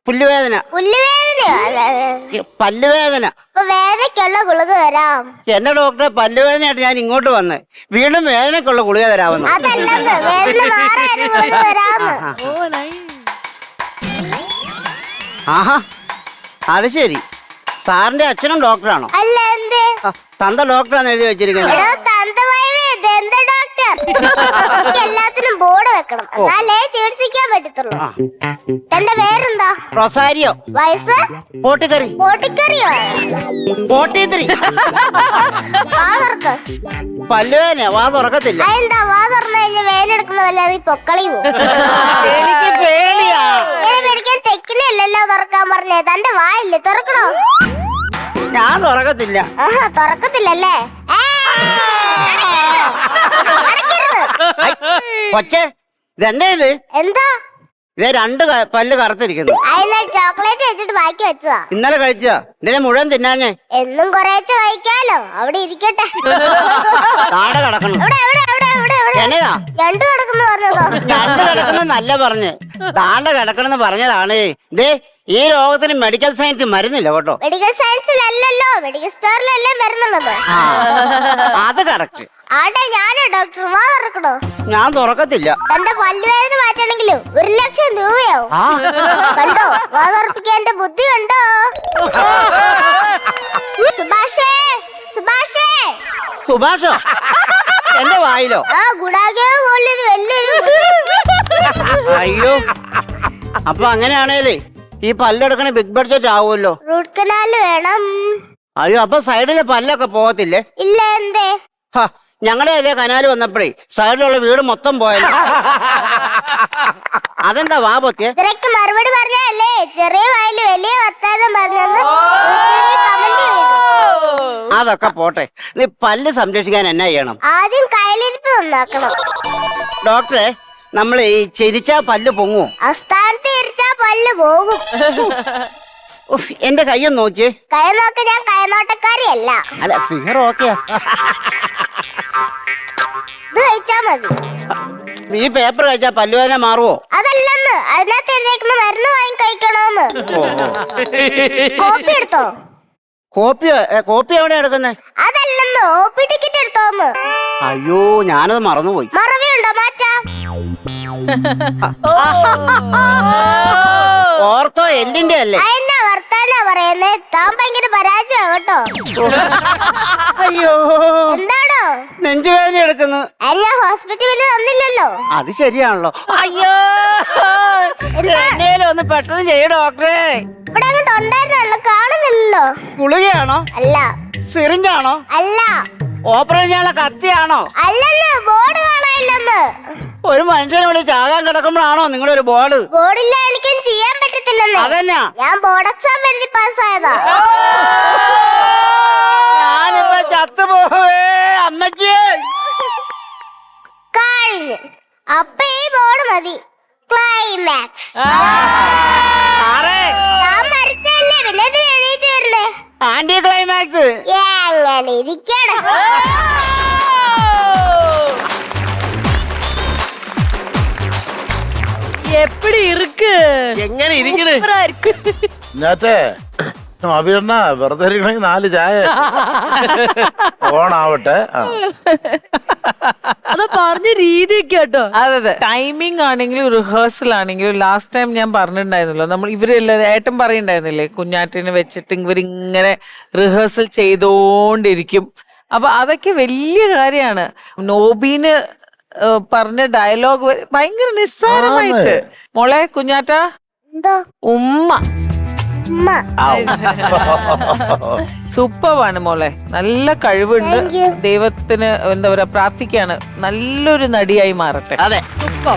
പുല്ലുവേദന. പുല്ലുവേദനയോ? പല്ലുവേദന. അപ്പൊ വേദനയ്ക്കുള്ള ഗുളിക തരാം. എന്നെ ഡോക്ടറെ, പല്ലുവേദനയായിട്ട് ഞാൻ ഇങ്ങോട്ട് വന്ന് വീണ്ടും വേദനക്കുള്ള ഗുളിക തരാമെന്ന്. അതല്ലെന്ന്, വേദന മാറാൻ ഗുളിക തരാന്ന്. ആഹാ, അത് ശരി. സാറിന്റെ അച്ഛനും ഡോക്ടറാണോ? അല്ല, എന്തേ? തന്ത ഡോക്ടറാന്ന് എഴുതി വെച്ചിരിക്കുന്നത്. എല്ലാത്തിനും ബോർഡ് വെക്കണം, എന്നാലേ ചികിത്സിക്കാൻ പറ്റത്തുള്ളൂ. തന്റെ പേരെന്താ? റൊസാരിയോ. വയസ്സ്? പോട്ടിക്കറി. പോട്ടിക്കറിയോ? 43. വാ തുറക്ക്. പല്ലുവേദന, വാ തുറക്കത്തില്ല. അതെന്താ? വാ തുറന്നു കഴിഞ്ഞാൽ വേദന എടുക്കുന്ന വല്ലാതെ പൊക്കളി പോവും. എനിക്ക് പേടിയാ. മേടിക്കാൻ തെക്കിനല്ലോ തുറക്കാൻ പറഞ്ഞേ. തന്റെ വായില്ലേ, തുറക്കണോ? ഞാൻ തുറക്കത്തില്ല. തുറക്കത്തില്ലല്ലേ? കൊച്ചേ, ഇതെന്താ ഇത്? എന്താ? ഇതേ 2 പല്ല് കറുത്തിരിക്കുന്നു. അതിനാൽ ചോക്ലേറ്റ് വെച്ചിട്ട് ബാക്കി വെച്ചതാ. ഇന്നലെ കഴിച്ചതാ. ഇതിനെ മുഴുവൻ തിന്നാഞ്ഞേ. എന്നും കുറേച്ച് കഴിക്കാലോ. അവിടെ ഇരിക്കട്ടെ. താഴെ കിടക്കണം. എന്നതാ? 2 കിടക്കുന്നു പറഞ്ഞതോ? 2 കിടക്കുന്ന നല്ല പറഞ്ഞ്. താഴെ കിടക്കണമെന്ന് പറഞ്ഞതാണ്. ഇതേ, ഈ രോഗത്തിന് മെഡിക്കൽ സയൻസ് മരുന്നില്ല കേട്ടോ. മെഡിക്കൽ സയൻസിലല്ലല്ലോ, മെഡിക്കൽ സ്റ്റോറിലല്ലേ മരുന്നുള്ളത്. അത് കറക്റ്റ്. ആട്ടെ, ഞാനോ ഡോക്ടർ? വാ തുറക്കണോ? ഞാൻ തുറക്കത്തില്ല. തന്റെ പല്ലുവേദന മാറ്റണമെങ്കിലും 1 ലക്ഷം രൂപയാവും. കണ്ടോ, വാ തുറപ്പിക്കാൻ എന്റെ ബുദ്ധി കണ്ടോ? സുഭാഷോ? എന്റെ വായിലോ? ഗുണാകേ പോലൊരു വലിയൊരു. അയ്യോ, അപ്പൊ അങ്ങനെയാണേലേ ഈ പല്ലെടുക്കണ ബിഗ് ബഡ്ജറ്റ് ആവുമല്ലോ. റൂട്ട് കനാല് വേണം. അയ്യോ, അപ്പൊ സൈഡിലെ പല്ലൊക്കെ പോകത്തില്ലേ? ഇല്ല, എന്തേ? ഞങ്ങളുടെ അതേ കനാല് വന്നപ്പോഴേ സൈഡിലുള്ള വീട് മൊത്തം പോയല്ലോ. അതെന്താ വാ പൊത്തിയെ? ഇത്രയ്ക്ക് മറുപടി പറഞ്ഞല്ലേ ചെറിയ വായില് വലിയ വർത്താനം പറഞ്ഞെന്ന് കമന്റ് ചെയ്തു. അതൊക്കെ പോട്ടെ, നീ പല്ല് സംരക്ഷിക്കാൻ എന്നാ ചെയ്യണം? ആദ്യം കയ്യിലിരിപ്പ് നന്നാക്കണം. ഡോക്ടറെ, നമ്മൾ ഈ ചിരിച്ചാ പല്ല് പൊങ്ങുമോ? അസ്ഥാനത്ത് ഇരിച്ചാ പല്ല് പോകും. എന്റെ കയ്യൊന്ന് നോക്കിയേ. കൈ നോക്ക, ഞാൻ കൈനോട്ടക്കാരിയല്ല. അല്ല, ഫിഗർ ഓക്കെയാ. ഇത് കഴിച്ചാ മതി. ഈ പേപ്പർ കഴിച്ചാ പല്ലുവേദന മാറുവോ? അതല്ലെന്ന്, അതിനകത്ത് എഴുതിയേക്കുന്ന മരുന്ന് വാങ്ങി കഴിക്കണോന്ന്. കോപ്പി എടുത്തോ? കോപ്പി എവിടെ എടുക്കുന്നേ? അതല്ലെന്ന്, OP ടിക്കറ്റ് എടുത്തോന്ന്. അയ്യോ, ഞാനത് മറന്നുപോയി. മറവിയുണ്ടോ? മാറ്റാ. ഓർത്തോ എല്ലിന്റെ അല്ലേ? അതെന്നാ വർത്താനം വർത്താനാ പറയുന്നേ, താൻ ഭയങ്കര പരാജയം കേട്ടോ. അയ്യോ എന്താടോ നെഞ്ചുവേദന എടുക്കുന്നു. ഞാൻ ഹോസ്പിറ്റലിൽ തന്നില്ലല്ലോ. അത് ശരിയാണല്ലോ. അയ്യോ എന്താ? എന്നേലും ഒന്ന് പെട്ടെന്ന് ചെയ്യ ഡോക്ടറെ. ഇവിടെ അങ്ങോട്ട് ഉണ്ടായിരുന്നല്ലോ, കാണുന്നില്ലല്ലോ. ഗുളികയാണോ? അല്ല. സിറിഞ്ചാണോ? അല്ല. ഓപ്പറേഷൻ ചെയ്യാനുള്ള കത്തിയാണോ? അല്ലെന്ന്, ബോർഡ് കാണാനില്ലെന്ന്. ഒരു മനുഷ്യനെ ഇവിടെ ചാകാൻ കിടക്കുമ്പോഴാണോ നിങ്ങളുടെ ഒരു ബോർഡ്? ബോർഡില്ല, എനിക്കും ചെയ്യാൻ പറ്റത്തില്ലെന്ന്. അതെന്നാ? ഞാൻ ബോർഡ് എക്സാം എഴുതി പാസ്സായതാ. ഞാനിപ്പോ ചത്തുപോവേ അമ്മച്ചിയെ. കഴിഞ്ഞു. അപ്പൊ ഈ ബോർഡ് മതി. ക്ലൈമാക്സ്. താൻ മരിച്ചല്ലേ, പിന്നെ എന്തിനാ എണീറ്റ് വരുന്നേ? Anti climax. എങ്ങനെ ഇരിക്കണം? എപ്പടി ഇருக்கு എങ്ങനെ ഇരിക്കണേ? ഞാറ്റേ അഭിയണ്ണ വെറുതെ ഇരിക്കണമെങ്കിൽ 4 ചായ ഓണാവട്ടെ. അതാ പറഞ്ഞ രീതിയൊക്കെ കേട്ടോ. അതെ ടൈമിംഗ് ആണെങ്കിലും റിഹേഴ്സൽ ആണെങ്കിലും ലാസ്റ്റ് ടൈം ഞാൻ പറഞ്ഞിട്ടുണ്ടായിരുന്നല്ലോ, നമ്മൾ ഇവരെല്ലാവരും ഏട്ടൻ പറയുണ്ടായിരുന്നില്ലേ, കുഞ്ഞാറ്റിനെ വെച്ചിട്ട് ഇവരിങ്ങനെ റിഹേഴ്സൽ ചെയ്തോണ്ടിരിക്കും. അപ്പൊ അതൊക്കെ വലിയ കാര്യമാണ്. നോബീന് പറഞ്ഞ ഡയലോഗ് ഭയങ്കര നിസ്സാരമായിട്ട്, മോളെ കുഞ്ഞാറ്റ എന്തോ ഉമ്മ ഉമ്മ. സൂപ്പറാണ് മോളെ, നല്ല കഴിവുണ്ട്. Thank you. ദൈവത്തിന് എന്താ പറയാ പ്രാർത്ഥിക്കാണ്, നല്ലൊരു നടിയായി മാറട്ടെ. അതെ. അപ്പൊ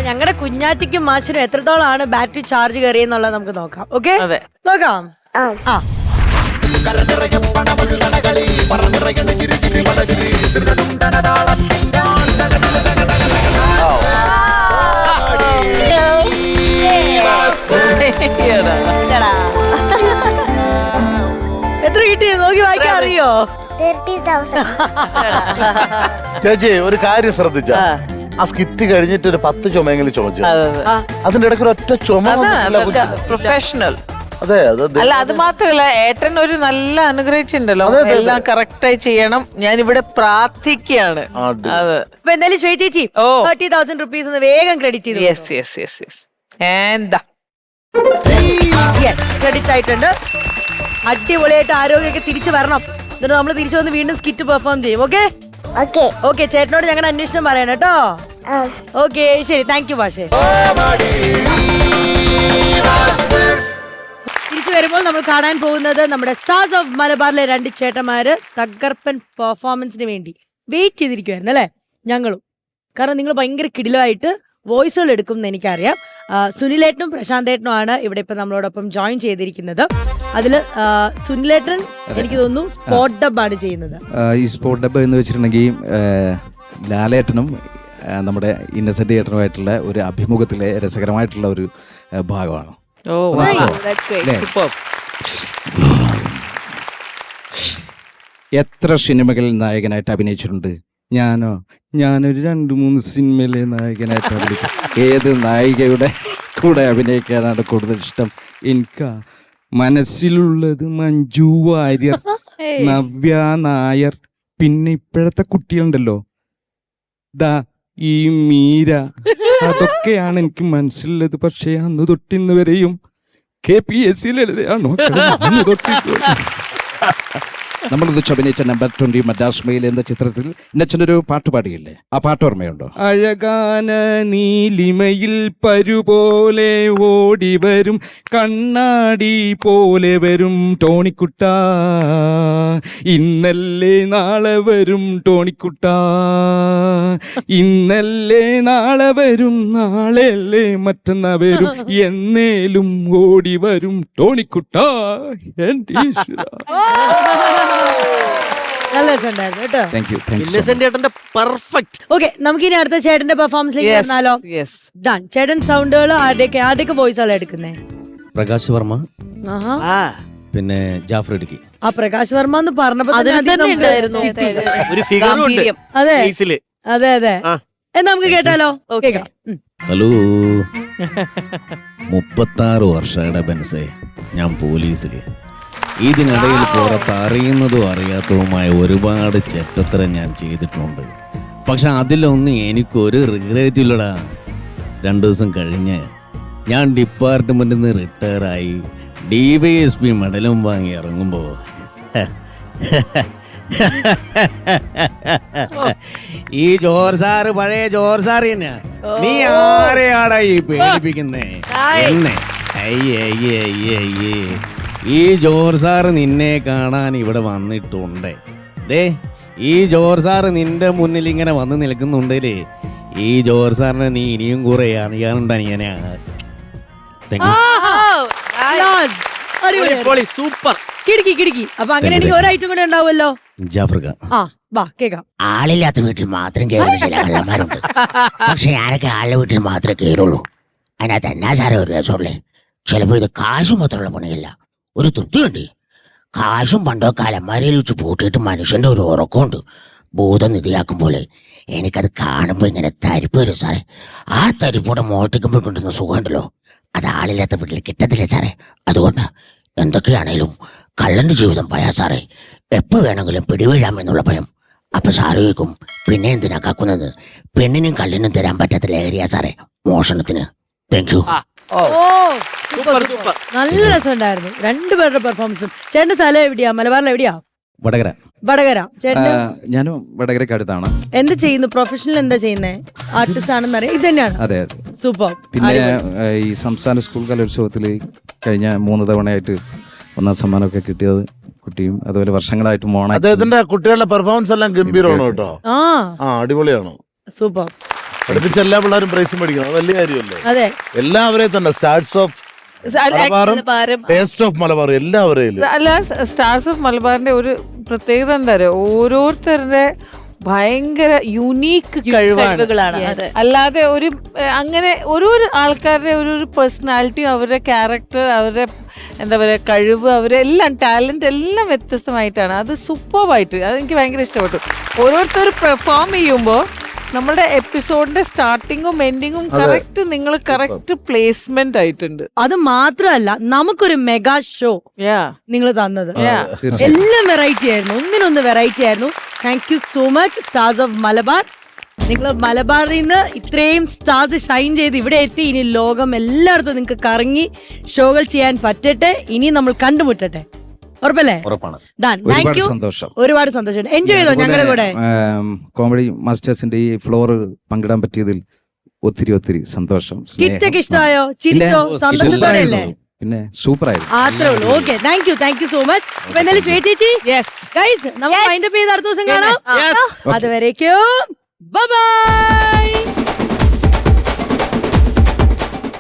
ഞങ്ങളുടെ കുഞ്ഞാറ്റിക്കും മാഷിനും എത്രത്തോളാണ് ബാറ്ററി ചാർജ് കയറിയെന്നുള്ളത് നമുക്ക് നോക്കാം. ഓക്കെ, അതെ. നോക്കാം. ആ എത്ര കിട്ടി നോക്കി വായിക്കാൻ അറിയോ? 30,000. ചേച്ചി ഒരു കാര്യം ശ്രദ്ധിച്ച, ആ സ്കിറ്റ് കഴിഞ്ഞിട്ട് ഒരു 10 ചുമയെങ്കിലും ചുമച്ചു. അതിന്റെ ഇടയ്ക്ക് ഒറ്റ ചുമ. പ്രൊഫഷണൽ. അതെ അതെ. അല്ല അത് മാത്രല്ല, ഏട്ടൻ ഒരു നല്ല അനുഗ്രഹിച്ചിട്ടുണ്ടല്ലോ, എല്ലാം കറക്റ്റായി ചെയ്യണം. ഞാൻ ഇവിടെ പ്രാർത്ഥിക്കുകയാണ്. അതെ. അപ്പൊ എന്തായാലും ശ്വേത ചേച്ചി 30,000 റുപ്പീസ് ഒന്ന് വേഗം ക്രെഡിറ്റ് ചെയ്തു. Yes yes yes yes. എന്താ ക്രെഡിറ്റ് ആയിട്ടുണ്ട്. അടിപൊളിയായിട്ട് ആരോഗ്യമൊക്കെ തിരിച്ചു വരണം. എന്നിട്ട് നമ്മൾ തിരിച്ചു വന്ന് വീണ്ടും സ്കിറ്റ് പെർഫോം ചെയ്യും. Okay okay okay. ചേട്ടനോട് ഞങ്ങളുടെ അന്വേഷണം പറയണം കേട്ടോ. ഓക്കെ ശരി, താങ്ക് യു ഭാഷേ. തിരിച്ചു വരുമ്പോൾ നമ്മൾ കാണാൻ പോകുന്നത് നമ്മുടെ സ്റ്റാർസ് ഓഫ് മലബാറിലെ 2 ചേട്ടന്മാര് തകർപ്പൻ പെർഫോമൻസിന് വേണ്ടി വെയിറ്റ് ചെയ്തിരിക്കുവായിരുന്നു അല്ലേ, ഞങ്ങളും. കാരണം നിങ്ങൾ ഭയങ്കര കിടിലമായിട്ട് വോയിസുകൾ എടുക്കും എന്ന് എനിക്കറിയാം. സുനിലേട്ടനും പ്രശാന്തേട്ടനുമാണ് ഇവിടെ ഇപ്പൊ നമ്മളോടൊപ്പം ജോയിൻ ചെയ്തിരിക്കുന്നത്. അതില് സുനിലേട്ടൻ എനിക്ക് തോന്നുന്നു സ്പോട്ട് ഡബ് ആണ് ചെയ്യുന്നത്. ഈ സ്പോട്ട് ഡബ് എന്ന് വെച്ചിട്ടുണ്ടെങ്കിൽ ലാലേട്ടനും നമ്മുടെ ഇന്നസെന്റ് ഏട്ടനുമായിട്ടുള്ള ഒരു അഭിമുഖത്തിലെ രസകരമായിട്ടുള്ള ഒരു ഭാഗമാണ്. എത്ര സിനിമകളിൽ നായകനായിട്ട് അഭിനയിച്ചിട്ടുണ്ട്? ഞാനൊരു 2-3 സിനിമയിലെ നായകനായിട്ട് അഭിനയിച്ചു. ഏത് നായികയുടെ കൂടെ അഭിനയിക്കാനാണ് കൂടുതൽ ഇഷ്ടം? എനിക്ക് മനസ്സിലുള്ളത് മഞ്ജു വാര്യർ, നവ്യ നായർ, പിന്നെ ഇപ്പോഴത്തെ കുട്ടികളുണ്ടല്ലോ ഈ മീര, അതൊക്കെയാണ് എനിക്ക് മനസ്സിലുള്ളത്. പക്ഷേ അന്ന് തൊട്ടിന്ന് വരെയും KPSC എഴുതിയാണോ നമ്മളിത് അഭിനയിച്ച നമ്പർ 20 മദ്രാസ് മെയിൽ എന്ന ചിത്രത്തിൽ എന്നെ പാട്ട് പാടിയില്ലേ, ആ പാട്ട് ഓർമ്മയുണ്ടോ? അഴകാന നീലിമയിൽ പരുപോലെ ഓടി വരും കണ്ണാടി പോലെ വരും ടോണിക്കുട്ട, ഇന്നല്ലേ നാളെ വരും ടോണിക്കുട്ട, ഇന്നല്ലേ നാളെ വരും, നാളെയല്ലേ മറ്റന്നാ വരും, എന്നേലും ഓടി വരും ടോണിക്കുട്ട. എൻ്റെ ഈശ്വരാ. നല്ല രസമുണ്ടായിരുന്നു കേട്ടോ. ഇന്നസെന്റ് ഏട്ടന്റെ പെർഫെക്റ്റ്. ഓക്കെ, നമുക്ക് ഇനി അടുത്ത ചേട്ടന്റെ പെർഫോമൻസിലേക്ക് വന്നാലോ? ഡൺ. ചേട്ടൻ സൗണ്ടുകൾ ആരുടെയൊക്കെ വോയിസുകൾ എടുക്കുന്നേ? പ്രകാശ് വർമ്മ, പിന്നെ ജാഫർ ഇടുക്കി. ആ പ്രകാശ് വർമ്മ എന്ന് പറഞ്ഞപ്പോ ഒരു ഫിഗറും ഉണ്ട്. അതെ അതെ അതെ. എന്നാ നമുക്ക് കേട്ടാലോ? കേൾക്കാം. ഹലോ, 36 വർഷയുടെ ബെൻസേ ഞാൻ പോലീസില്. ഇതിനിടയിൽ പുറത്ത് അറിയുന്നതും അറിയാത്തതുമായ ഒരുപാട് ചെറ്റത്തരം ഞാൻ ചെയ്തിട്ടുണ്ട്. പക്ഷെ അതിലൊന്നും എനിക്കൊരു റിഗ്രറ്റ് ഇല്ലടാ. 2 ദിവസം കഴിഞ്ഞ് ഞാൻ ഡിപ്പാർട്ട്മെന്റിൽ നിന്ന് റിട്ടയറായി DYSP മെഡലും വാങ്ങി ഇറങ്ങുമ്പോ ഈ ജോർ സാറ് പഴയ ജോർ സാറ് തന്നെ. നീ ആരെയാടാ ഈ പേടിപ്പിക്കുന്നേ? എന്നെ? അയ്യേ. ഈ ജോർ സാറ് നിന്നെ കാണാൻ ഇവിടെ വന്നിട്ടുണ്ട്. ദേ ഈ ജോർ സാറ് നിന്റെ മുന്നിൽ ഇങ്ങനെ വന്ന് നിൽക്കുന്നുണ്ടല്ലേ, ഈ ജോർ സാറിനെ നീ ഇനിയും കുറെ അറിയാനുണ്ട് അനിയനെ. സൂപ്പർ. കിടക്കി. അപ്പൊ അങ്ങനെയാണെങ്കിൽ ഒരൈറ്റം കൂടെ ഉണ്ടാവുമല്ലോ. ജാഫർക്ക, ആ വാ കേക്കാം. ആളില്ലാത്ത വീട്ടിൽ മാത്രം കയറുന്ന ചില കള്ളന്മാരുണ്ട്. പക്ഷെ ഞാനൊക്കെ ആളുടെ വീട്ടിൽ മാത്രമേ കയറുള്ളൂ. അതിനകത്ത് എന്നാ സാറേ ഒരു രസമുള്ളേ, ചിലപ്പോ ഇത് കാശും മാത്രമുള്ള പണിയല്ല, ഒരു തൃപ്തിയുണ്ട്. കാശും പണ്ടോ കലന്മാരയിൽ വെച്ച് പൂട്ടിയിട്ട് മനുഷ്യന്റെ ഒരു ഉറക്കമുണ്ട്, ഭൂതനിധിയാക്കും പോലെ. എനിക്കത് കാണുമ്പോൾ ഇങ്ങനെ തരിപ്പ് വരും സാറേ. ആ തരിപ്പോടെ മോട്ടിക്കുമ്പോൾ കൊണ്ടുവന്ന സുഖമുണ്ടല്ലോ, അത് ആളില്ലാത്ത വീട്ടിൽ കിട്ടത്തില്ല സാറേ. അതുകൊണ്ട് എന്തൊക്കെയാണേലും കള്ളന്റെ ജീവിതം ഭയാ സാറേ. എപ്പോ വേണമെങ്കിലും പിടിവീഴാമെന്നുള്ള ഭയം. അപ്പൊ സാറ് ചോദിക്കും, പിന്നെ എന്തിനാ കക്കുന്നത്? പെണ്ണിനും കള്ളിനും തരാൻ പറ്റാത്ത ലഹരിയാ സാറേ മോഷണത്തിന്. Thank you. നല്ല രസമുണ്ടായിരുന്നു രണ്ടുപേരുടെ പെർഫോമൻസും. ചേട്ടന്റെ സ്ഥലം എവിടെയാ? മലബാറിൽ എവിടെയാ? വടകര. ചേട്ടൻ? ഞാനും വടകരക്ക് അടുത്താണ്. എന്ത് ചെയ്യുന്നു? പ്രൊഫഷണൽ എന്താ ചെയ്യുന്നേ? ആർട്ടിസ്റ്റ് ആണെന്ന് അറിയാം. ഇത് തന്നെയാണ്. അതെ. സൂപ്പർ. പിന്നെ ഈ സംസ്ഥാന സ്കൂൾ കലോത്സവത്തിൽ കഴിഞ്ഞ 3 തവണയായിട്ട് 1ാം സമ്മാനമൊക്കെ കിട്ടിയത് കുട്ടിയും, അതുപോലെ വർഷങ്ങളായിട്ട് അദ്ദേഹത്തിന്റെ കുട്ടികളുടെ പെർഫോമൻസ് എല്ലാം ഗംഭീരമാണ് കേട്ടോ. അടിപൊളിയാണ്. സൂപ്പർ. പഠിപ്പിച്ച എല്ലാ പിള്ളേരും പ്രൈസും പഠിക്കണം, അത് വലിയ കാര്യമല്ലേ? അതെ. എല്ലാവരെയും തന്നെ stars of taste of Malabar എല്ലാവരെയും. അല്ല, സ്റ്റാർസ് ഓഫ് മലബാറിന്റെ ഒരു പ്രത്യേകത എന്താ പറയുക, ഓരോരുത്തരുടെ ഭയങ്കര യുണീക്ക് കഴിവുകളാണ്. അല്ലാതെ ഒരു അങ്ങനെ ഓരോ ആൾക്കാരുടെ ഒരു പേഴ്സണാലിറ്റി, അവരുടെ ക്യാരക്ടർ, അവരുടെ എന്താ പറയുക കഴിവ്, അവരെല്ലാം ടാലന്റ് എല്ലാം വ്യത്യസ്തമായിട്ടാണ്. അത് സൂപ്പർബായിട്ട്, അതെനിക്ക് ഭയങ്കര ഇഷ്ടപ്പെട്ടു. ഓരോരുത്തർ പെർഫോം ചെയ്യുമ്പോൾ നമ്മുടെ എപ്പിസോഡിന്റെ സ്റ്റാർട്ടിങ്ങും എൻഡിങ്ങും കറക്റ്റ്, നിങ്ങൾ കറക്റ്റ് പ്ലേസ്മെന്റ് ആയിട്ടുണ്ട്. അത് മാത്രമല്ല, നമുക്കൊരു മെഗാ ഷോ നിങ്ങൾ തന്നത് എല്ലാം വെറൈറ്റി ആയിരുന്നു, ഒന്നിനൊന്ന് വെറൈറ്റി ആയിരുന്നു. Thank you so much stars of Malabar. നിങ്ങൾ മലബാറിൽ നിന്ന് ഇത്രയും സ്റ്റാർസ് ഷൈൻ ചെയ്ത് ഇവിടെ എത്തി. ഇനി ലോകം എല്ലായിടത്തും നിങ്ങൾക്ക് കറങ്ങി ഷോകൾ ചെയ്യാൻ പറ്റട്ടെ. ഇനി നമ്മൾ കണ്ടുമുട്ടട്ടെ. ഉറപ്പല്ലേ? ഒരുപാട് സന്തോഷം. എൻജോയ് ചെയ്തോ ഞങ്ങളുടെ കൂടെ? കോമഡി മാസ്റ്റേഴ്സിന്റെ ഈ ഫ്ലോർ പങ്കിടാൻ പറ്റിയതിൽ ഒത്തിരി സന്തോഷം. സ്കിറ്റൊക്കെ ഇഷ്ടമായോ? ചിരിച്ചോ? സന്തോഷത്തോടെ അല്ലേ? പിന്നെ സൂപ്പർ ആയിരുന്നു. അത്രേ ഉള്ളൂ. Okay, thank you so much. അപ്പൊ എന്തായാലും ശ്വേത ചേച്ചി, ഗൈസ് നമ്മൾ മൈൻഡ് അപ്പ് ചെയ്ത് അടുത്ത ദിവസം കാണാം. അതുവരേക്കും ബൈ ബൈ.